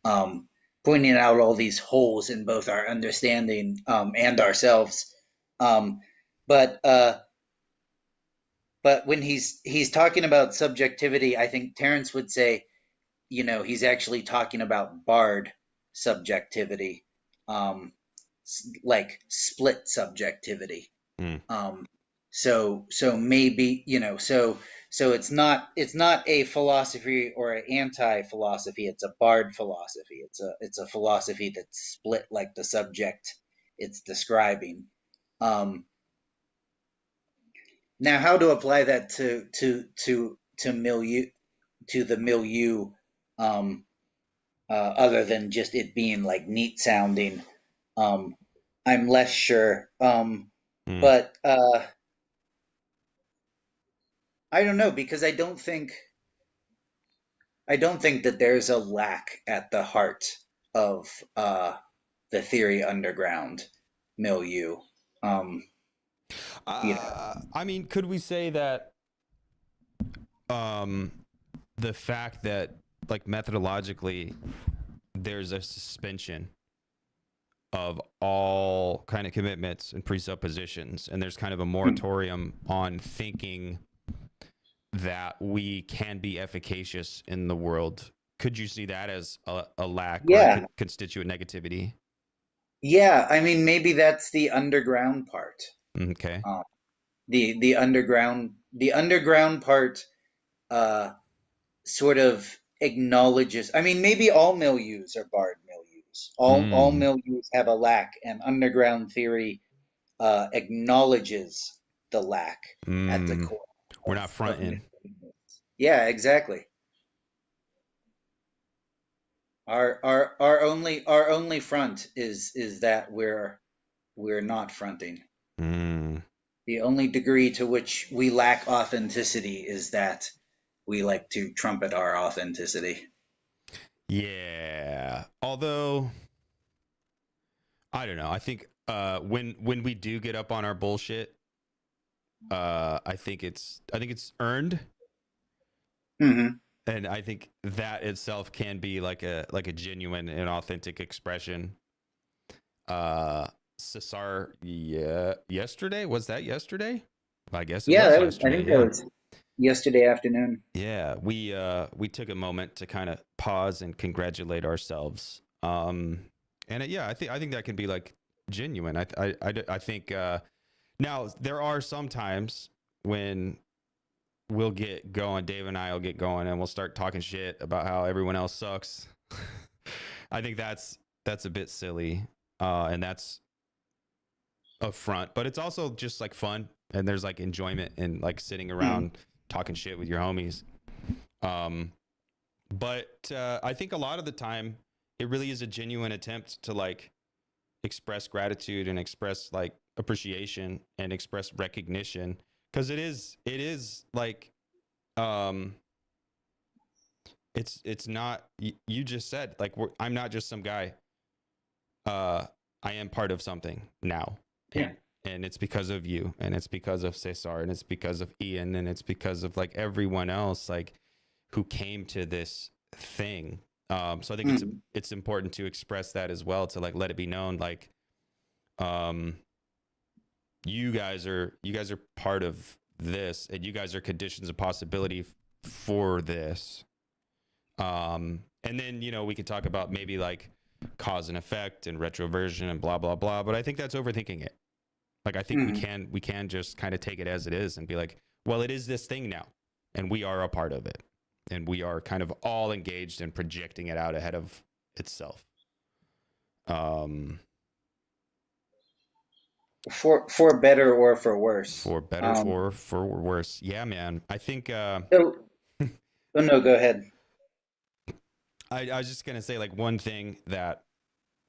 Um, Pointing out all these holes in both our understanding and ourselves. Um, but uh, but when he's talking about subjectivity, I think Terence would say he's actually talking about barred subjectivity, um, like split subjectivity. Mm. Um, so maybe so it's not a philosophy or an anti-philosophy. It's a barred philosophy. It's a philosophy that's split like the subject it's describing. Um, Now, how to apply that to milieu to the milieu, um, other than just it being like neat sounding. Um, I'm less sure. Mm. But I don't know because I don't think that there's a lack at the heart of the theory underground milieu. Um, you know, I mean, could we say that um, the fact that like methodologically there's a suspension of all kind of commitments and presuppositions, and there's kind of a moratorium on thinking that we can be efficacious in the world. Could you see that as a lack or a yeah, constituent negativity? yeah. I mean, maybe that's the underground part. Okay. Um, the underground part uh, sort of acknowledges. I mean, maybe all milieus are barred milieus. All Mm, milieus have a lack, and underground theory acknowledges the lack at the mm. core We're of not of fronting. milieus. Yeah, exactly. Our only front is that we're not fronting. Mm. The only degree to which we lack authenticity is that we like to trumpet our authenticity. Yeah. Although I don't know. I think when we do get up on our bullshit, I think it's earned, Hmm. and I think that itself can be like a genuine and authentic expression. Uh, Cesar, yeah, yesterday was that yesterday? I guess it Yeah, was I yesterday. think that Yeah, was yesterday afternoon. yeah. We took a moment to kind of pause and congratulate ourselves. And yeah, I think that can be like genuine. I think now there are some times when we'll get going. Dave and I will get going, and we'll start talking shit about how everyone else sucks. I think that's a bit silly, and that's upfront. But it's also just like fun, and there's like enjoyment in like sitting Hmm. around talking shit with your homies. Um, but I think a lot of the time, it really is a genuine attempt to like express gratitude and express like appreciation and express recognition, because it is like um it's not you just said like I'm not just some guy. uh I am part of something now, Yeah. and it's because of you, and it's because of Cesar, and it's because of Ian, and it's because of like everyone else like who came to this thing. So I think it's Hmm. it's important to express that as well, to like let it be known like um you guys are part of this, and you guys are conditions of possibility for this. And then we could talk about maybe like cause and effect and retroversion and blah blah blah, but I think that's overthinking it. Like I think we Hmm. can we can just kind of take it as it is and be like, well, it is this thing now, and we are a part of it, and we are kind of all engaged in projecting it out ahead of itself. Um, For better or for worse. for better or for worse. Yeah, man. I think So, oh no, go ahead. I was just gonna say like one thing that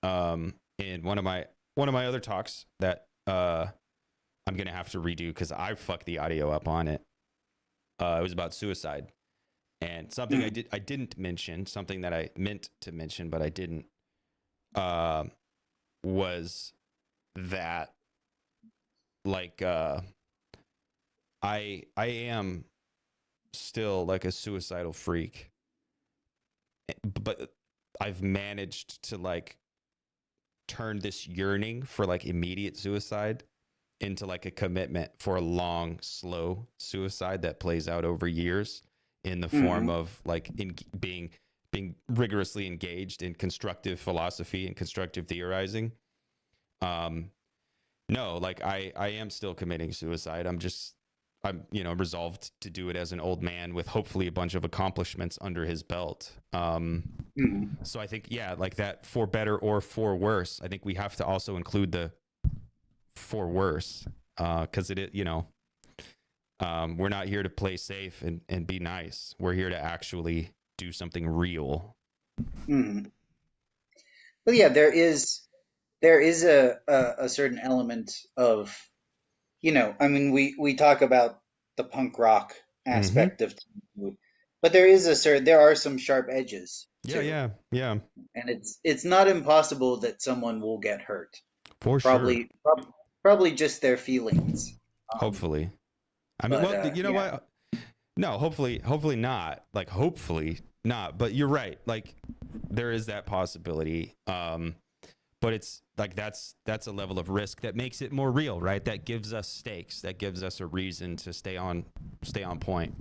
in one of my other talks that I'm gonna have to redo because I fucked the audio up on it. It was about suicide and something Mm, I didn't mention, something that I meant to mention but I didn't. Uh, was that like I am still like a suicidal freak, but I've managed to like turn this yearning for like immediate suicide into like a commitment for a long, slow suicide that plays out over years in the form mm, of like being rigorously engaged in constructive philosophy and constructive theorizing. Um, no, like I am still committing suicide. I'm resolved to do it as an old man with hopefully a bunch of accomplishments under his belt. mm. So I think yeah, like that for better or for worse. I think we have to also include the for worse because we're not here to play safe and be nice. We're here to actually do something real. Mm. But yeah, there is a certain element of, I mean, we talk about the punk rock Mm-hmm. aspect of tattoo, but there are some sharp edges Yeah, too, yeah, yeah, and it's not impossible that someone will get hurt. for sure. Probably just their feelings. Um, Hopefully. I mean, but well, you know yeah, what? No, hopefully not. Like, hopefully not. But you're right. Like, there is that possibility. But it's like that's a level of risk that makes it more real, right? That gives us stakes. That gives us a reason to stay on point.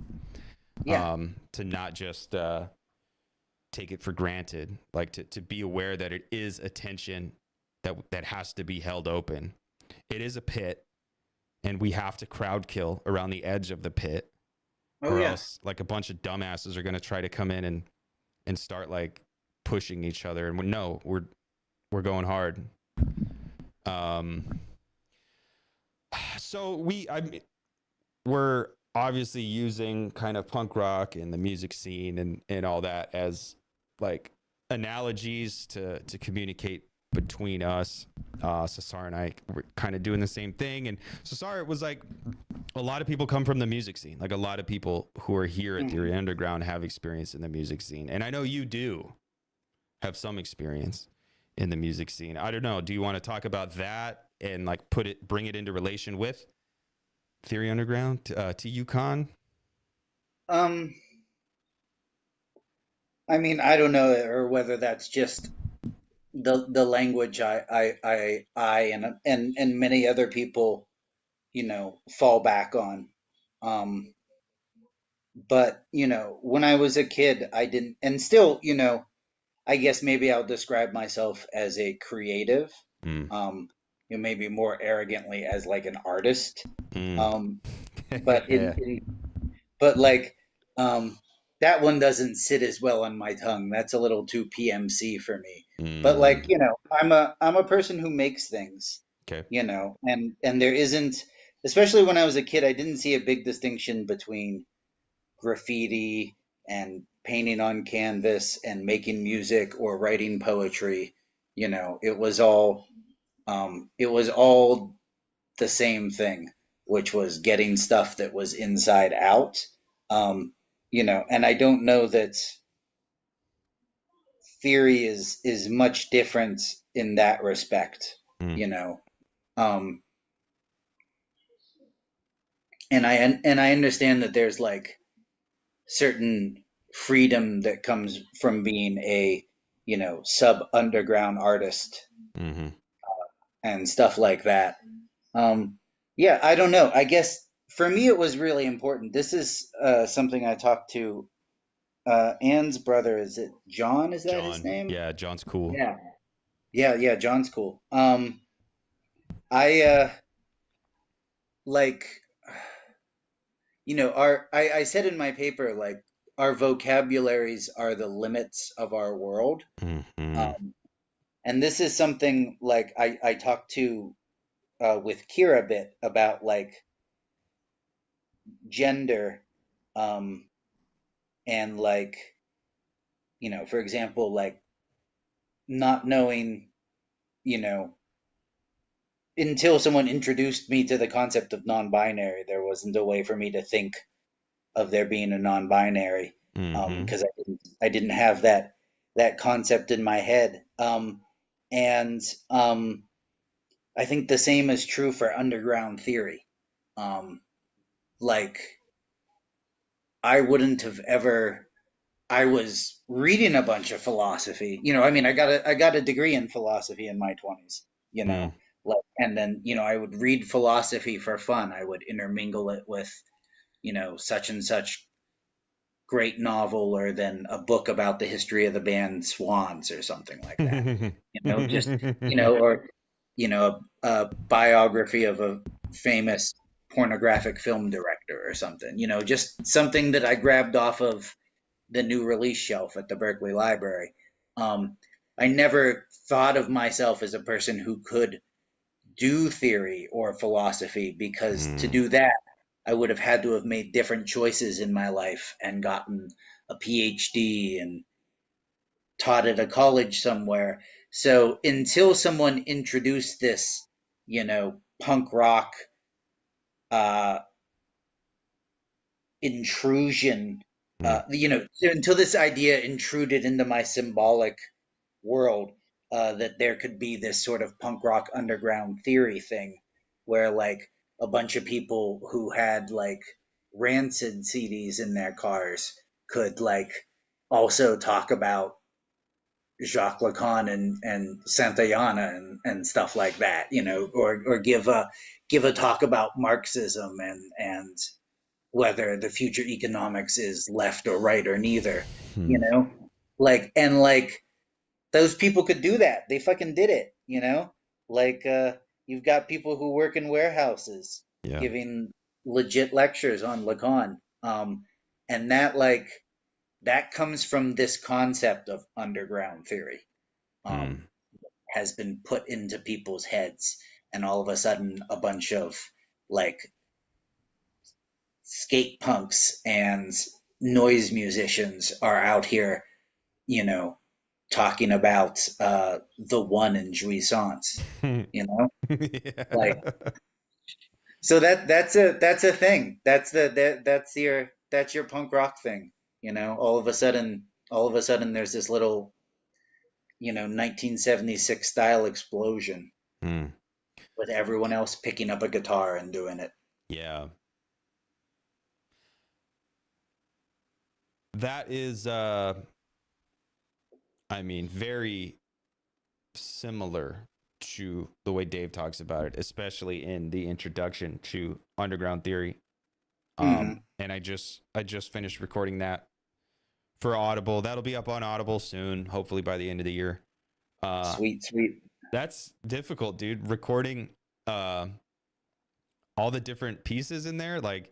yeah, To not just take it for granted. Like to be aware that it is a tension that has to be held open. It is a pit, and we have to crowd kill around the edge of the pit, oh or yeah, else like a bunch of dumbasses are going to try to come in and start like pushing each other and no, we're going hard. um so we're obviously using kind of punk rock and the music scene and all that as like analogies to communicate between us. Cesar and I were kind of doing the same thing, and Cesar was like, a lot of people come from the music scene. Like a lot of people who are here at hmm Theory Underground have experience in the music scene, and I know you do have some experience in the music scene. I don't know. Do you want to talk about that and like bring it into relation with Theory Underground to UConn? um, I mean, I don't know, or whether that's just the language I and many other people, fall back on. Um, but when I was a kid, I didn't, and still, I guess maybe I'll describe myself as a creative, Mm. um, maybe more arrogantly as like an artist. Mm. Um, but but like, um, that one doesn't sit as well on my tongue. That's a little too PMC for me. But like, Mm. I'm a person who makes things, Okay. and there isn't, especially when I was a kid, I didn't see a big distinction between graffiti and painting on canvas and making music or writing poetry. It was all the same thing, which was getting stuff that was inside out. And I don't know that theory is much different in that respect. Mm. You know, um, and I understand that there's like certain freedom that comes from being a sub underground artist Mm-hmm. and stuff like that. Um, yeah, I don't know. I guess for me it was really important. This is something I talked to Anne's brother. Is it John? Is that his John. name? Yeah, John's cool. Yeah, yeah. John's cool. I like our I said in my paper, like, our vocabularies are the limits of our world. Mm-hmm. Um, and this is something like I talked to with Kira a bit about like gender, um, and like, for example, like not knowing, you know, until someone introduced me to the concept of non-binary, there wasn't a way for me to think of there being a non-binary, Mm-hmm. because I didn't have that concept in my head. And I think the same is true for underground theory. Um, like I wouldn't have ever. I was reading a bunch of philosophy. I mean, I got a degree in philosophy in my 20s. Mm. Like, and then I would read philosophy for fun. I would intermingle it with such and such great novel, or then a book about the history of the band Swans or something like that. Just or a biography of a famous pornographic film director or something. Just something that I grabbed off of the new release shelf at the Berkeley Library. Um, I never thought of myself as a person who could do theory or philosophy, because to Mm. do that, I would have had to have made different choices in my life and gotten a PhD and taught at a college somewhere. So until someone introduced this, punk rock uh, intrusion, Mm. until this idea intruded into my symbolic world, that there could be this sort of punk rock underground theory thing where like a bunch of people who had like Rancid CDs in their cars could like also talk about Jacques Lacan and Santayana and stuff like that, or give a talk about Marxism and whether the future economics is left or right or neither, you Hmm. know, like those people could do that. They fucking did it. Like you've got people who work in warehouses Yeah. giving legit lectures on Lacan. And that comes from this concept of underground theory. Um, Hmm. has been put into people's heads, and all of a sudden a bunch of like skate punks and noise musicians are out here, you know, talking about the one in jouissance, you know? Like, Yeah. so that's a thing. That's your punk rock thing. All of a sudden there's this little, 1976 style explosion Hmm. with everyone else picking up a guitar and doing it. Yeah. That is I mean, very similar to the way Dave talks about it, especially in the introduction to underground theory. Hmm. And I just finished recording that for Audible. That'll be up on Audible soon, hopefully by the end of the year. Uh Sweet, sweet. that's difficult, dude. Recording uh all the different pieces in there, like,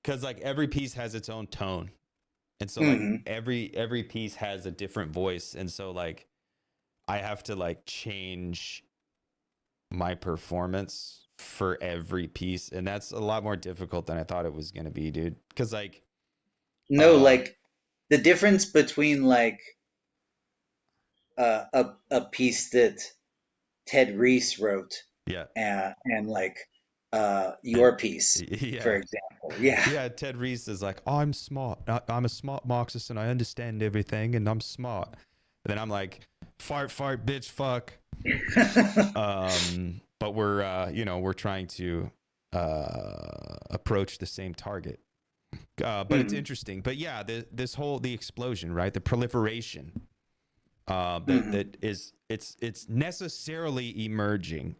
cuz like every piece has its own tone. And so like Hmm. every piece has a different voice, and so like I have to like change my performance for every piece, and that's a lot more difficult than I thought it was going to be, dude. Cuz like No, uh like the difference between like a piece that Ted Reese wrote, yeah. and like And your piece, for yeah. example. Yeah. Yeah, Ted Reese is like, oh, I'm smart. I'm a smart Marxist and I understand everything and I'm smart. And then I'm like, fart, fart, bitch, fuck. But we're, we're trying to approach the same target. But it's Hmm. interesting. But yeah, this whole the explosion, right? The proliferation Hmm. that is it's necessarily emerging.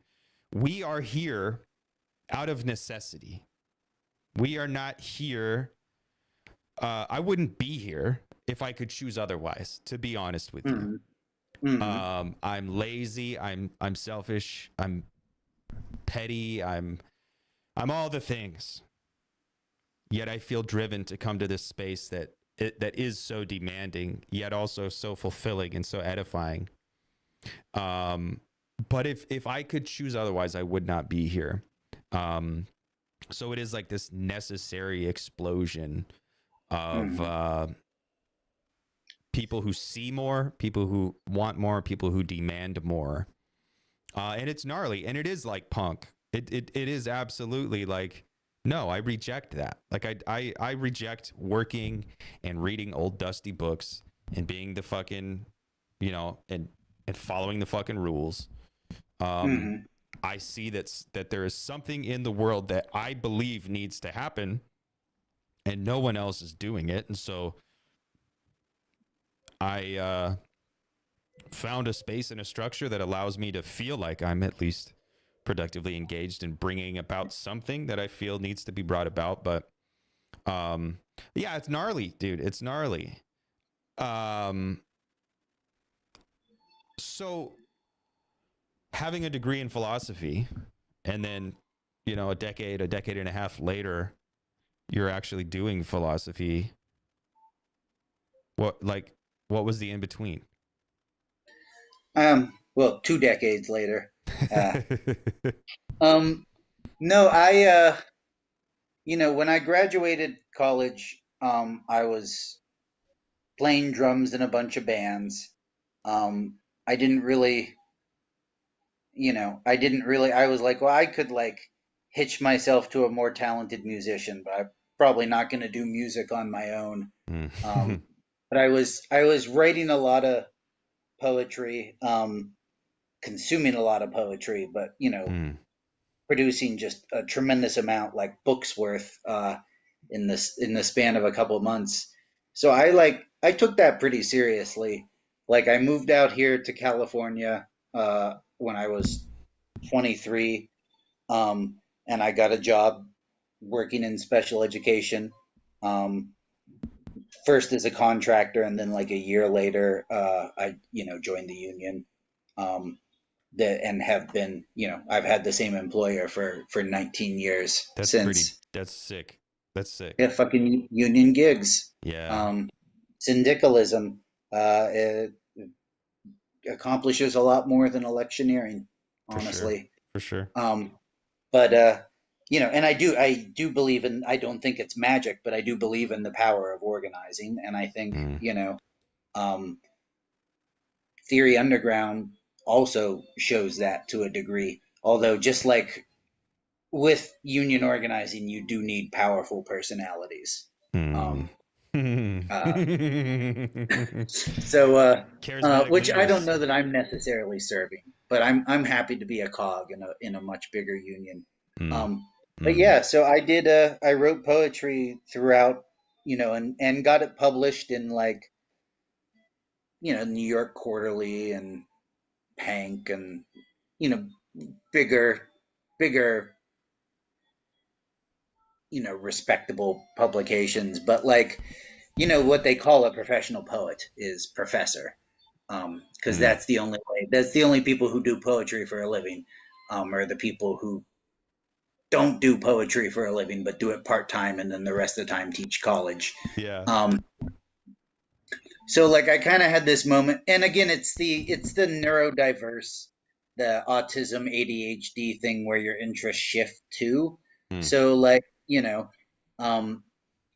We are here out of necessity. We are not here. I wouldn't be here if I could choose otherwise. To be honest with you, Hmm. Hmm. I'm lazy. I'm selfish. I'm petty. I'm all the things. Yet I feel driven to come to this space that is so demanding, yet also so fulfilling and so edifying. Um, but if I could choose otherwise, I would not be here. Um, so it is like this necessary explosion of Mhm. people who see more, people who want more, people who demand more. And it's gnarly, and it is like punk. It is absolutely like, no, I reject that. Like I reject working and reading old dusty books and being the fucking, and following the fucking rules. Um, Mhm. I see that there is something in the world that I believe needs to happen, and no one else is doing it, and so I found a space and a structure that allows me to feel like I'm at least productively engaged in bringing about something that I feel needs to be brought about. But um, yeah, it's gnarly, dude. It's gnarly. Um, so having a degree in philosophy, and then a decade and a half later, you're actually doing philosophy. What was the in between? Well, 2 decades later. Uh, um, no, when I graduated college, I was playing drums in a bunch of bands. I didn't really, I was like, well, I could like hitch myself to a more talented musician, but I'm probably not going to do music on my own. Mm. Um, but I was writing a lot of poetry, consuming a lot of poetry, but Mm. producing just a tremendous amount, like books worth, in the span of a couple of months. So I took that pretty seriously. Like I moved out here to California when I was 23, and I got a job working in special education. Um, First as a contractor, and then like a year later, I joined the union. Um, and have been, I've had the same employer for 19 years since. That's sick. That's sick. Yeah, fucking union gigs. Yeah, Um, Syndicalism it accomplishes a lot more than electioneering, for sure. honestly. For sure. Um, but and I do believe in. I don't think it's magic, but I do believe in the power of organizing, and I think Mm. um, Theory Underground also shows that to a degree. Although, just like with union organizing, you do need powerful personalities. Mm. Um, uh, so, Charismatic which I don't leaders. know that I'm necessarily serving, but I'm happy to be a cog in a much bigger union. Mm. Um, but Mm. yeah, so I wrote poetry throughout, and got it published in like New York Quarterly and Pank and you know bigger bigger respectable publications, but like what they call a professional poet is professor, because Mm. that's the only people who do poetry for a living, are the people who don't do poetry for a living but do it part-time and then the rest of the time teach college. Yeah. Um, so like I kind of had this moment, and again it's the neurodiverse, the autism ADHD thing where your interests shift too. Mm. So like um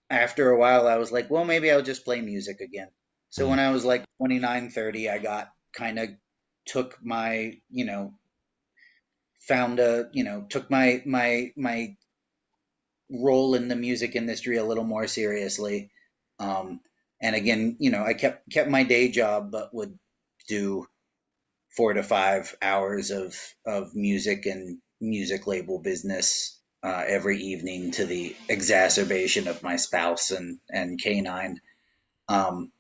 after a while I was like, well, maybe I'll just play music again. So Mm. when I was like 29, 30, I got kind of took my found a took my role in the music industry a little more seriously. um and again, I kept my day job, but would do 4 to 5 hours of music and music label business every evening, to the exacerbation of my spouse and canine. Um,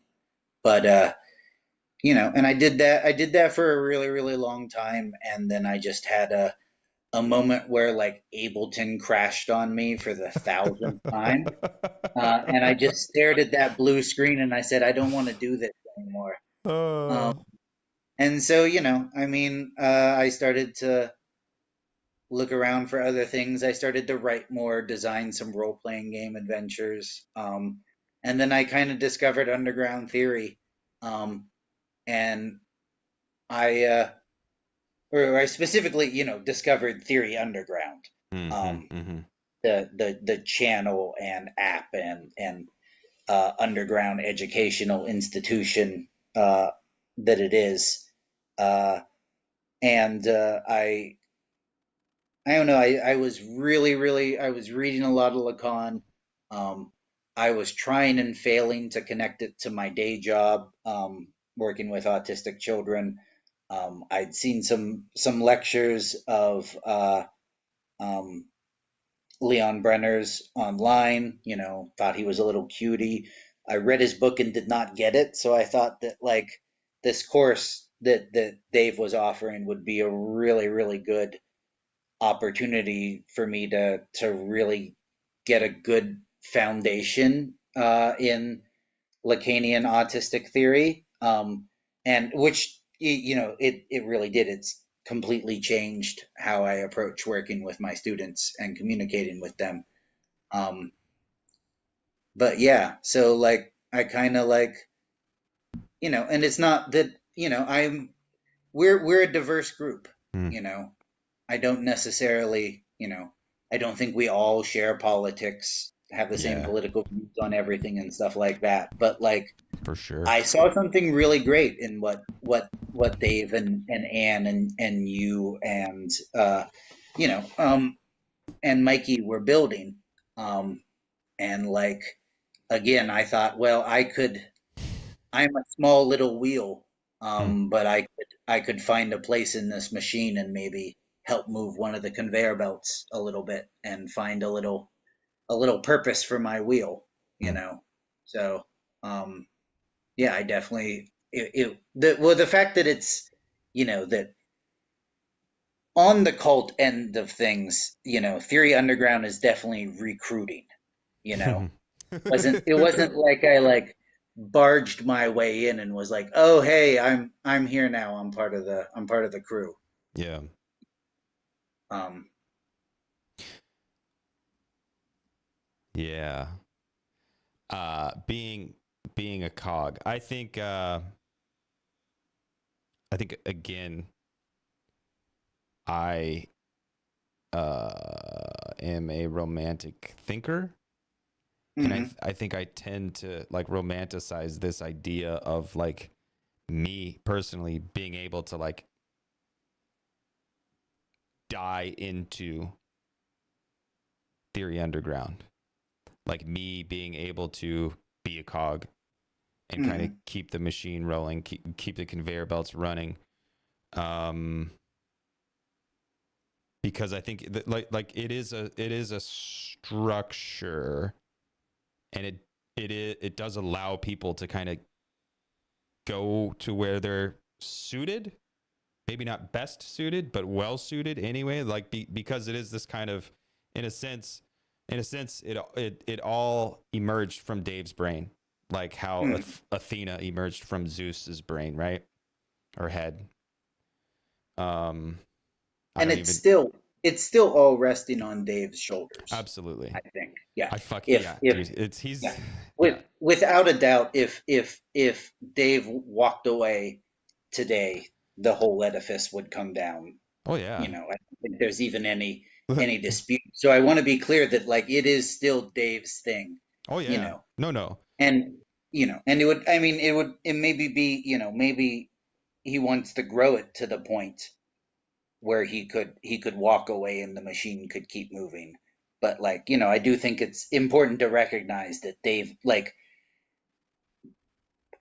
but and I did that for a really, really long time, and then I just had a moment where like Ableton crashed on me for the thousandth time, and I just stared at that blue screen and I said, I don't want to do this anymore. Um, Oh. and so I mean, I started to look around for other things. I started to write more, design some role playing game adventures, and then I kind of discovered underground theory. Um, and I or I specifically, discovered Theory Underground, Mm-hmm, um, mm-hmm. the channel and app and underground educational institution that it is, uh, and I don't know. I was really I was reading a lot of Lacan. Um, I was trying and failing to connect it to my day job, working with autistic children. I'd seen some lectures of um, Leon Brenner's online. Thought he was a little cutie. I read his book and did not get it, so I thought that like this course that Dave was offering would be a really good opportunity for me to really get a good foundation in Lacanian autistic theory, and which it really did. It's completely changed how I approach working with my students and communicating with them. Um, but yeah, so like I kind of like and it's not that I'm we're a diverse group. Mm. You know, I don't necessarily, I don't think we all share politics, have the same Yeah, political views on everything and stuff like that. But like, for sure. I saw something really great in what Dave and Anne and you and you know, um, and Mikey were building. Um, and like again, I thought, well, I'm a small little wheel, Mm. but I could find a place in this machine and maybe help move one of the conveyor belts a little bit and find a little purpose for my wheel, you Mm. know. So, yeah, I definitely the fact that it's that on the cult end of things, Theory Underground is definitely recruiting. You know, it wasn't like I like barged my way in and was like, "Oh, hey, I'm here now. I'm part of the crew." Yeah. Um, Yeah. Being a cog. I think again, I am a romantic thinker, and mhm, I think I tend to like romanticize this idea of like me personally being able to like die into Theory Underground, like me being able to be a cog and kind of mhm, keep the machine rolling, keep the conveyor belts running. Um, because I think that like it is a structure, and it does allow people to kind of go to where they're suited, maybe not best suited, but well suited anyway. Like because it is this kind of, in a sense, it all emerged from Dave's brain, like how mhm. Athena emerged from Zeus's brain, right, or head. Um, I And don't it's even still it's still all resting on Dave's shoulders, absolutely. I think. Yeah. I fuck If yeah, if dude. It's he's yeah. yeah. Without a doubt, if Dave walked away today, the whole edifice would come down. Oh yeah. I don't think there's even any dispute. So I want to be clear that like it is still Dave's thing, Oh you yeah. know, No no. and and it maybe be, maybe he wants to grow it to the point where he could walk away and the machine could keep moving. But like, I do think it's important to recognize that Dave, like,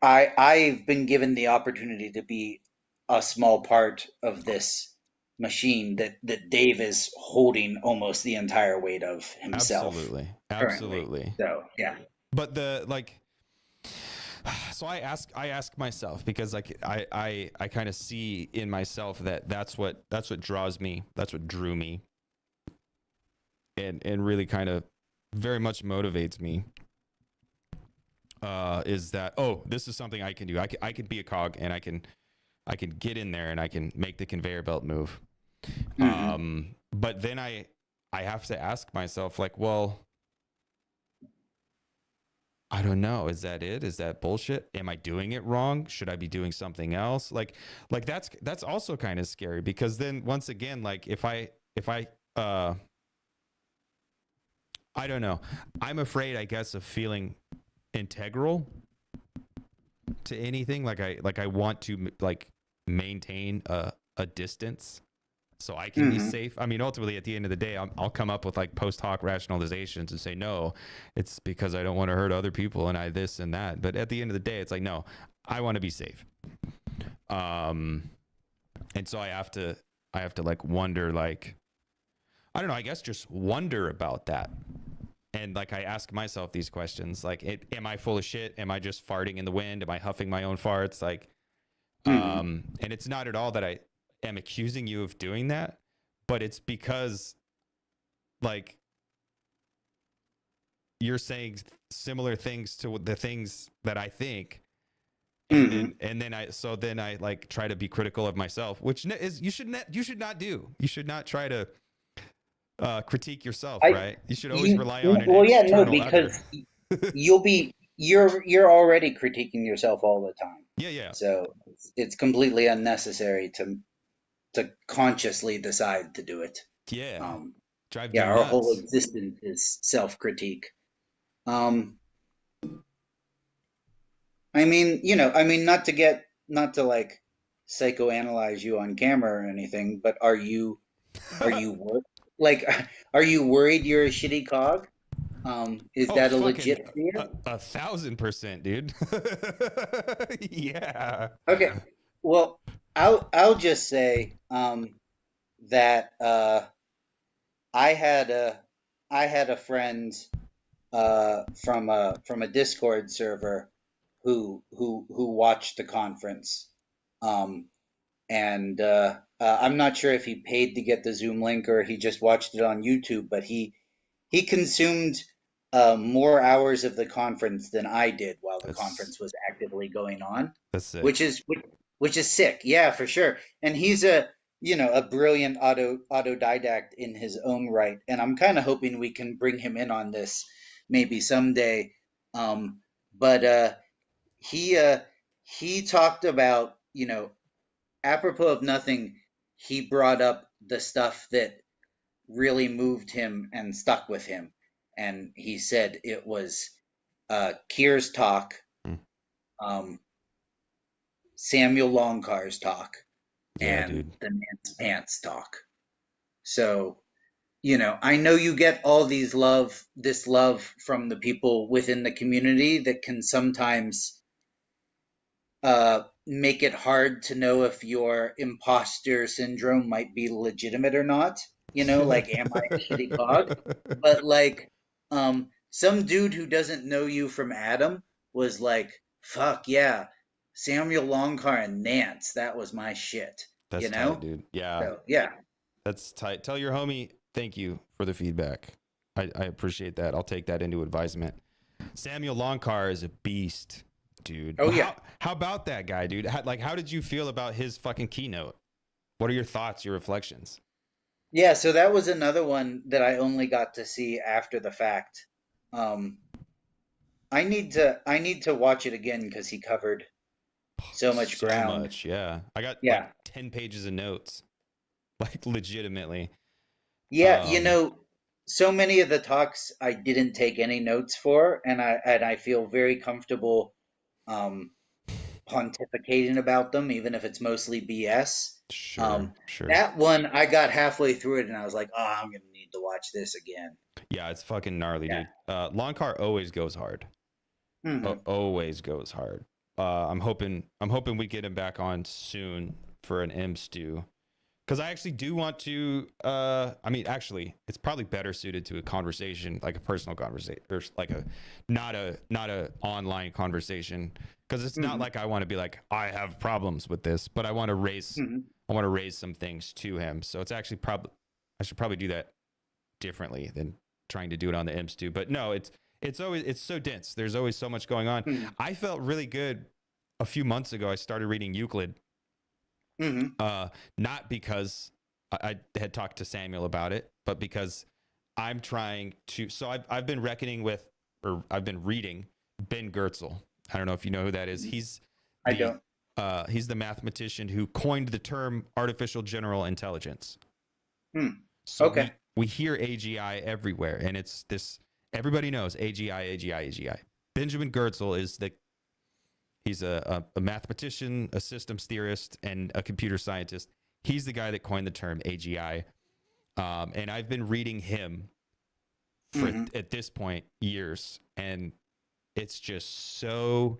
I've been given the opportunity to be a small part of this machine that Dave is holding almost the entire weight of himself Absolutely. currently. Absolutely. So yeah. But the like so I ask myself, because like I kind of see in myself that that's what draws me, that's what drew me, and really kind of very much motivates me, is that, oh, this is something I can do. I can be a cog, and I can get in there and I can make the conveyor belt move. Hmm. But then I have to ask myself, like, well, I don't know. Is that it? Is that bullshit? Am I doing it wrong? Should I be doing something else? Like that's also kind of scary, because then once again, like if I I don't know. I'm afraid, I guess, of feeling integral to anything. Like I want to like maintain a distance so I can be Hmm. safe. I mean, ultimately, at the end of the day, I'll come up with like post hoc rationalizations and say, no, it's because I don't want to hurt other people and I this and that. But at the end of the day, it's like, no, I want to be safe. Um, and so I have to like wonder, like, I don't know, I guess just wonder about that. And like I ask myself these questions, like, am I full of shit? Am I just farting in the wind? Am I huffing my own farts? Like, Hmm. and it's not at all that I am accusing you of doing that, but it's because like you're saying similar things to the things that I think. Hmm. And then I like try to be critical of myself, which is you should not do. You should not try to critique yourself, I right? You should always you rely on an well, yeah, no, external other. because you're already critiquing yourself all the time, Yeah, yeah, so it's completely unnecessary to consciously decide to do it. yeah. Um, Drives yeah, you our whole nuts. existence is self-critique. Um, I mean, not to like psychoanalyze you on camera or anything, but are you like are you worried you're a shitty cog? Is Oh, that a fucking legit fear? 1,000%, dude. Yeah. Okay. Well, I'll just say that I had a I had a friend from a Discord server who watched the conference. Um, and I'm not sure if he paid to get the Zoom link or he just watched it on YouTube, but he consumed more hours of the conference than I did while the That's conference was actively going on, that's which sick. is which is sick. Yeah, for sure. And he's a brilliant autodidact in his own right, and I'm kind of hoping we can bring him in on this maybe someday. But he uh, he talked about, apropos of nothing, he brought up the stuff that really moved him and stuck with him. And he said it was Kier's talk, Mm. um, Samuel Longcar's talk, Yeah, and dude. the Nance Pants talk. So, I know you get all this love from the people within the community that can sometimes make it hard to know if your imposter syndrome might be legitimate or not. Like, am I a shitty cog? But like, some dude who doesn't know you from Adam was like, "Fuck yeah, Samuel Longcar and Nance, that was my shit." You That's tight, know? dude. Yeah, So yeah, that's tight. Tell your homie thank you for the feedback. I appreciate that. I'll take that into advisement. Samuel Longcar is a beast, dude. oh yeah, How about that guy, dude? How did you feel about his fucking keynote? What are your thoughts, your reflections? yeah. So that was another one that I only got to see after the fact. Um, I need to watch it again because he covered so much So ground. much, yeah. I got like Yeah. 10 pages of notes, like legitimately. Yeah, Um, so many of the talks I didn't take any notes for, and I feel very comfortable um pontificating about them, even if it's mostly BS. sure, Um, sure. that one I got halfway through it and I was like, oh, I'm gonna need to watch this again. Yeah, it's fucking gnarly, Yeah. dude. Longcar always goes hard. Hmm. Always goes hard. I'm hoping we get him back on soon for an M stew, because I actually do want to. I mean, actually, it's probably better suited to a conversation, like a personal conversation, or like a not a online conversation, because it's not Hmm. like I want to be like I have problems with this, but Hmm. I want to raise some things to him. So it's actually probably I should probably do that differently than trying to do it on the M stew. But no, it's so dense. There's always so much going on. Hmm. I felt really good a few months ago. I started reading Euclid, Hmm. uh, not because I had talked to Samuel about it, but because I'm trying to. So I've been reckoning with, or I've been reading Ben Goertzel. I don't know if you know who that is. I don't. He's the mathematician who coined the term artificial general intelligence. Hmm. So Okay. we hear AGI everywhere, and it's this. Everybody knows AGI, AGI, AGI. Benjamin Goertzel is he's a mathematician, a systems theorist, and a computer scientist. He's the guy that coined the term AGI. And I've been reading him for at this point years, and it's just so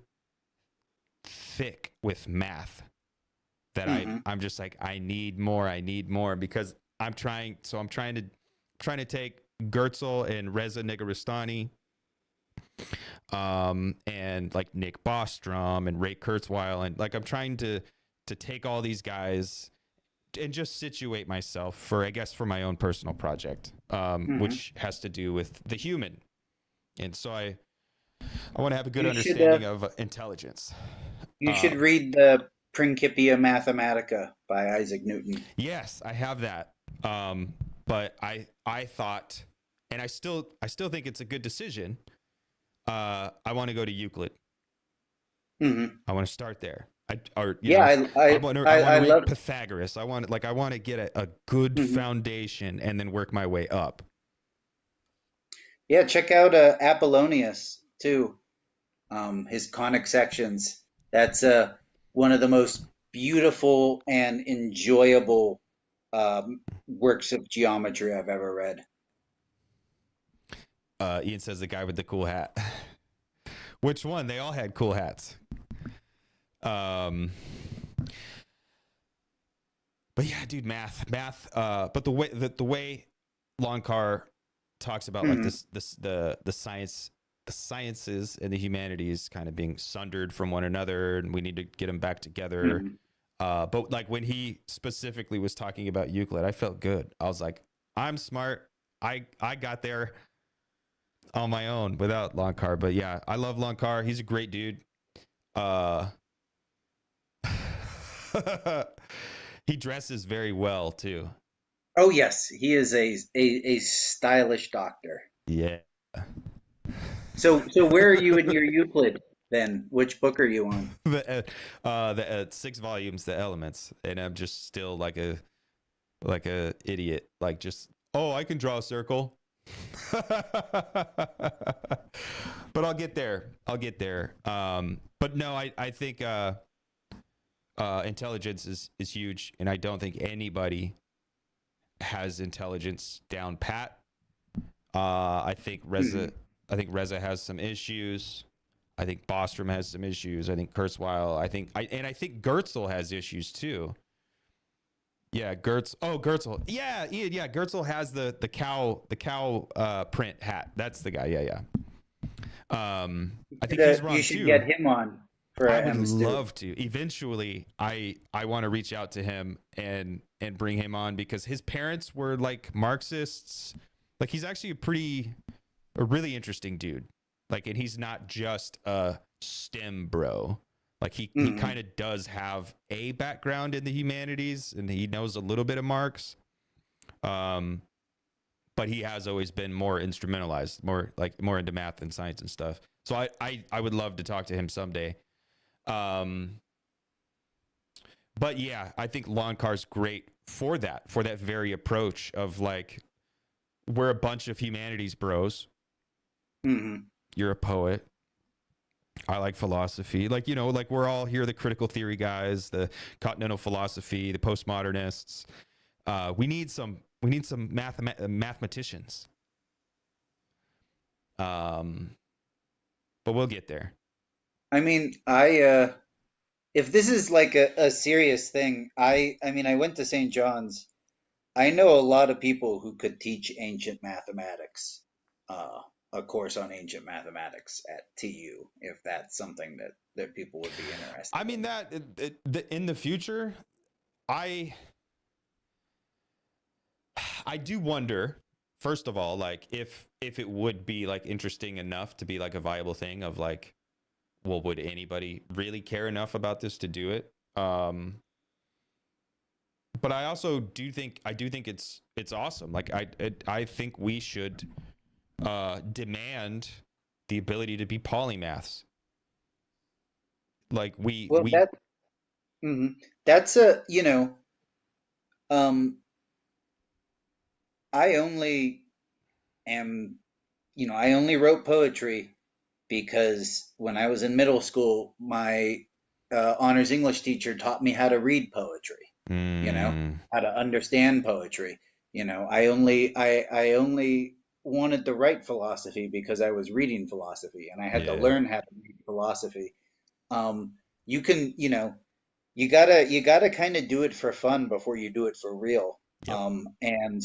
thick with math that I'm just like, I need more because I'm trying to take Goertzel and Reza Negarestani, and like Nick Bostrom and Ray Kurzweil, and like I'm trying to take all these guys and just situate myself for, I guess, for my own personal project, which has to do with the human. And so I want to have a good understanding of intelligence. You should read the Principia Mathematica by Isaac Newton. Yes, I have that. But I thought, and I still think it's a good decision. I want to go to Euclid. I want to start there. I want to read love. Pythagoras. I want to get a good foundation and then work my way up. Yeah, check out Apollonius too. His conic sections. That's one of the most beautiful and enjoyable works of geometry I've ever read. Ian says the guy with the cool hat. Which one? They all had cool hats. But yeah, dude, math. But the way Longcar talks about like the sciences and the humanities kind of being sundered from one another, and we need to get them back together. But like when he specifically was talking about Euclid, I felt good. I was like, I'm smart. I got there on my own without Longcar. But yeah, I love Longcar. He's a great dude. He dresses very well too. Oh yes, he is a stylish doctor. Yeah. So where are you in your Euclid then? Which book are you on? The 6 volumes, the Elements, and I'm just still like a idiot, like just, oh, I can draw a circle. But I'll get there. But no, I think intelligence is huge, and I don't think anybody has intelligence down pat. I think Reza has some issues. I think Bostrom has some issues. I think Kurzweil. I think Goertzel has issues too. Yeah, Goertzel. Yeah, Ian. Yeah, Goertzel has the cow print hat. That's the guy. Yeah. I think he's wrong too. You should get him on for I would MS2. love to. Eventually, I want to reach out to him and bring him on because his parents were like Marxists. Like he's actually a really interesting dude. Like, and he's not just a STEM bro. Like he kind of does have a background in the humanities, and he knows a little bit of Marx. But he has always been more instrumentalized, more into math and science and stuff. So I would love to talk to him someday. But yeah, I think Longcar's great for that very approach of like, we're a bunch of humanities bros. You're a poet. I like philosophy. Like, you know, like we're all here, the critical theory guys, the continental philosophy, the postmodernists. We need some mathematicians. But we'll get there. I mean, if this is like a serious thing, I mean, I went to St. John's. I know a lot of people who could teach ancient mathematics, a course on ancient mathematics at TU, if that's something that people would be interested I mean, in. in the future, I do wonder, first of all, like if it would be like interesting enough to be like a viable thing of like, well, would anybody really care enough about this to do it? But I also do think it's awesome. Like I think we should demand the ability to be polymaths. Like Well, we mhm. That's a, um, I only am, I only wrote poetry because when I was in middle school, my honors English teacher taught me how to read poetry, you know, mm, how to understand poetry. I only wanted to write philosophy because I was reading philosophy and I had to yeah. learn how to read philosophy. Um, you can, you gotta kind of do it for fun before you do it for real. Yep. And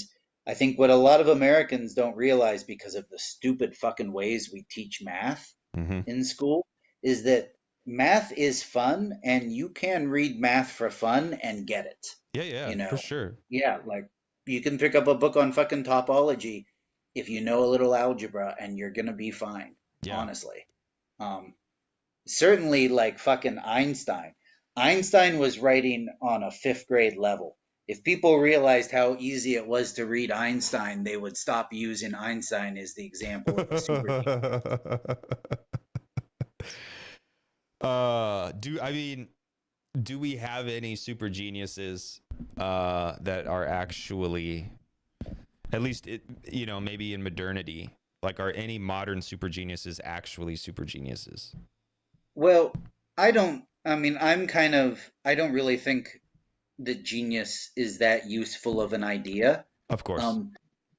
I think what a lot of Americans don't realize because of the stupid fucking ways we teach math Mm-hmm. in school is that math is fun and you can read math for fun and get it. Yeah, yeah, You for know, sure. yeah, like you can pick up a book on fucking topology if you know a little algebra and you're gonna be fine, Yeah. honestly. Um, Certainly like fucking Einstein. Einstein was writing on a fifth grade level. If people realized how easy it was to read Einstein, they would stop using Einstein as the example of a super genius. Do I mean do we have any super geniuses that are actually at least maybe in modernity, like are any modern super geniuses actually super geniuses? Well, I don't really think that genius is that useful of an idea. Of course. Um,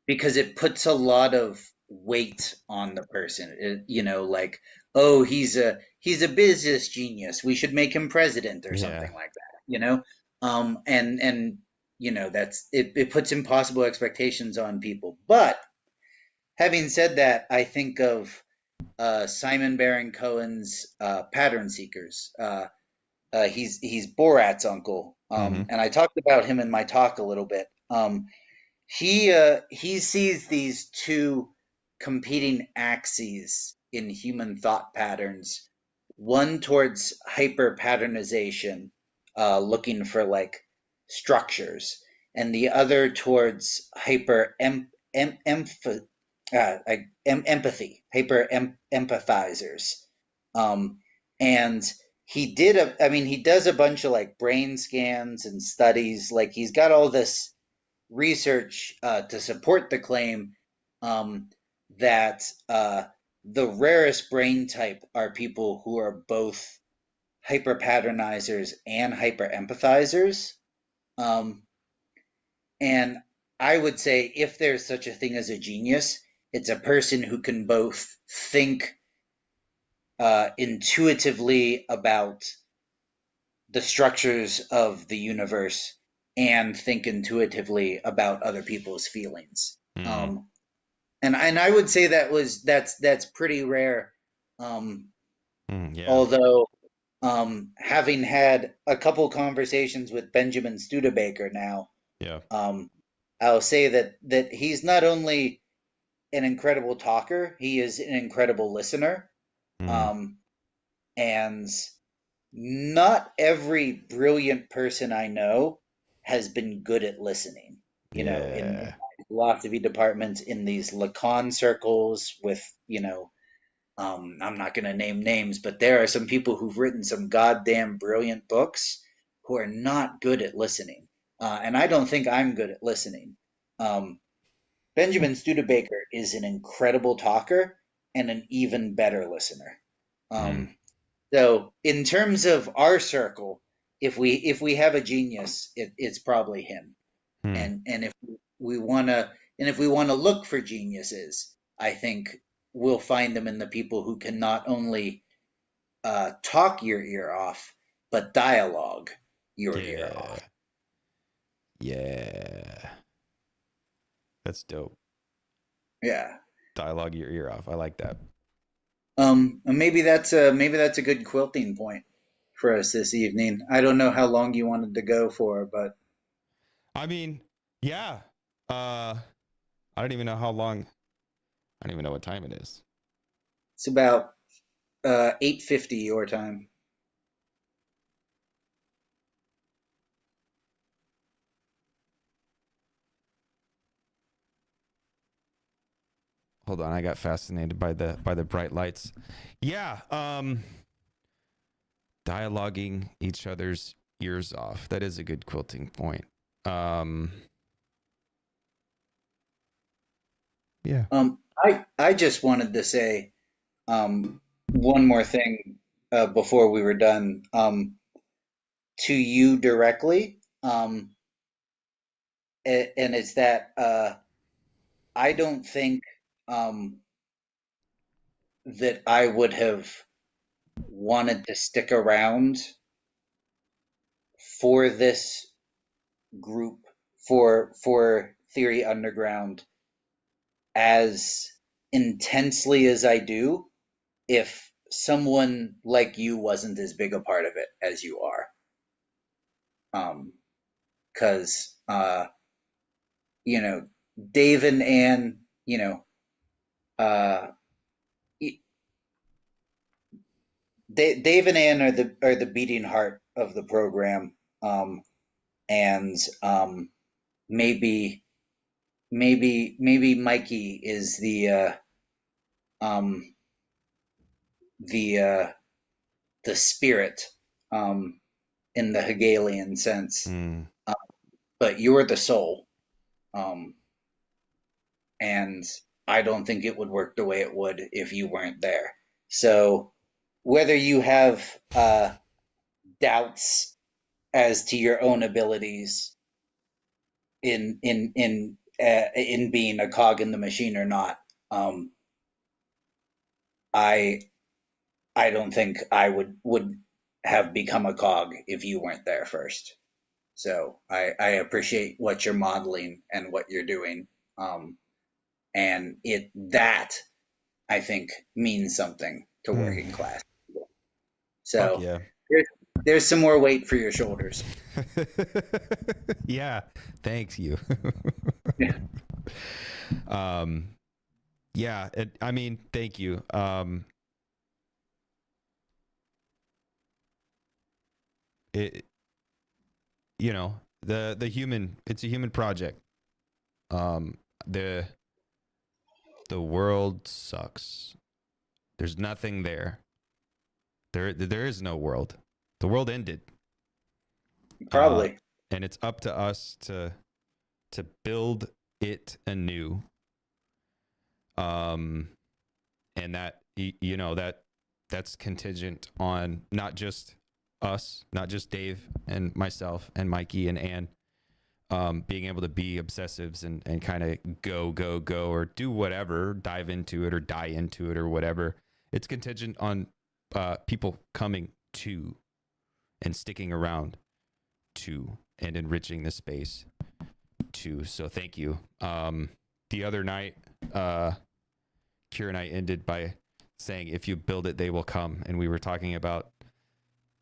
because it puts a lot of weight on the person. Like, oh, he's a business genius. We should make him president or Yeah. something like that. And that's it. It puts impossible expectations on people. But having said that, I think of Simon Baron Cohen's Pattern Seekers. He's Borat's uncle, Mm-hmm. and I talked about him in my talk a little bit. He sees these two competing axes in human thought patterns, one towards hyper patternization, looking for like structures, and the other towards hyper empathy, empathizers. Um, and he does a bunch of like brain scans and studies. Like he's got all this research to support the claim um, that the rarest brain type are people who are both hyperpatternizers and hyperempathizers. Um, and I would say if there's such a thing as a genius, it's a person who can both think intuitively about the structures of the universe and think intuitively about other people's feelings. Mm. And I would say that's pretty rare. Um, Yeah. Although having had a couple conversations with Benjamin Studebaker now, Yeah. um, I'll say that he's not only an incredible talker, he is an incredible listener. Mm. Um, and not every brilliant person I know has been good at listening. In Yeah. my philosophy departments, in these Lacan circles with, I'm not going to name names, but there are some people who've written some goddamn brilliant books who are not good at listening. And I don't think I'm good at listening. Um, Benjamin Studebaker is an incredible talker and an even better listener. Mm. Um, so in terms of our circle, if we have a genius, it's probably him. Mm. And if we wanna look for geniuses, I think we'll find them in the people who can not only talk your ear off, but dialogue your ear Yeah. off. Yeah. That's dope. Yeah. Dialogue your ear off. I like that. And maybe that's a good quilting point for us this evening. I don't know how long you wanted to go for, but I mean, yeah. I don't even know how long. I don't even know what time it is. it's about 8:50 your time. Hold on, I got fascinated by the bright lights. Yeah, dialoguing each other's ears off. That is a good quilting point. Yeah. I just wanted to say one more thing before we were done. To you directly, and it's that I don't think um, that I would have wanted to stick around for this group for Theory Underground as intensely as I do if someone like you wasn't as big a part of it as you are. Because you know, Dave and Ann, uh, Dave and Ann are the beating heart of the program, and maybe maybe Mikey is um, the the spirit in the Hegelian sense, Mm. uh, but you're the soul, um, and I don't think it would work the way it would if you weren't there. So whether you have doubts as to your own abilities in being a cog in the machine or not, um, I I don't think I would have become a cog if you weren't there first. So I appreciate what you're modeling and what you're doing. And it that I think means something to Mm. working class people. Fuck So yeah. there's there's some more weight for your shoulders. Yeah. Thanks you. Yeah. um yeah, I mean, thank you. It the human, it's a human project. Um the the world sucks. There's nothing there. There is no world. The world ended. Uh Probably. and it's up to us to build it anew. Um and that that's contingent on not just us, not just Dave and myself and Mikey and Ann, being able to be obsessives and kind of go or do whatever, dive into it or die into it or whatever. It's contingent on people coming to and sticking around to and enriching the space too. So thank you. The other night, Kira and I ended by saying, if you build it, they will come. And we were talking about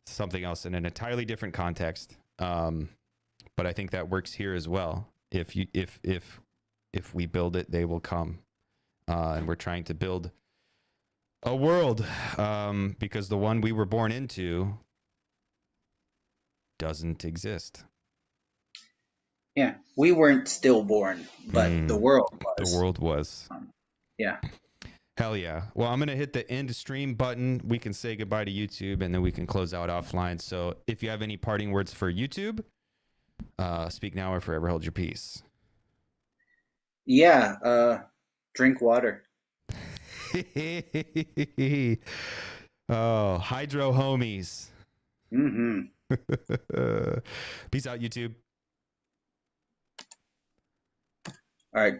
something else in an entirely different context. But I think that works here as well. If we build it, they will come. And we're trying to build a world, because the one we were born into doesn't exist. Yeah. We weren't stillborn, but the world The was. world was. Yeah. Hell yeah. Well, I'm going to hit the end stream button. We can say goodbye to YouTube and then we can close out offline. So if you have any parting words for YouTube, speak now or forever hold your peace. Yeah. Drink water. Oh, hydro homies. Mm-hmm. Peace out, YouTube. All right.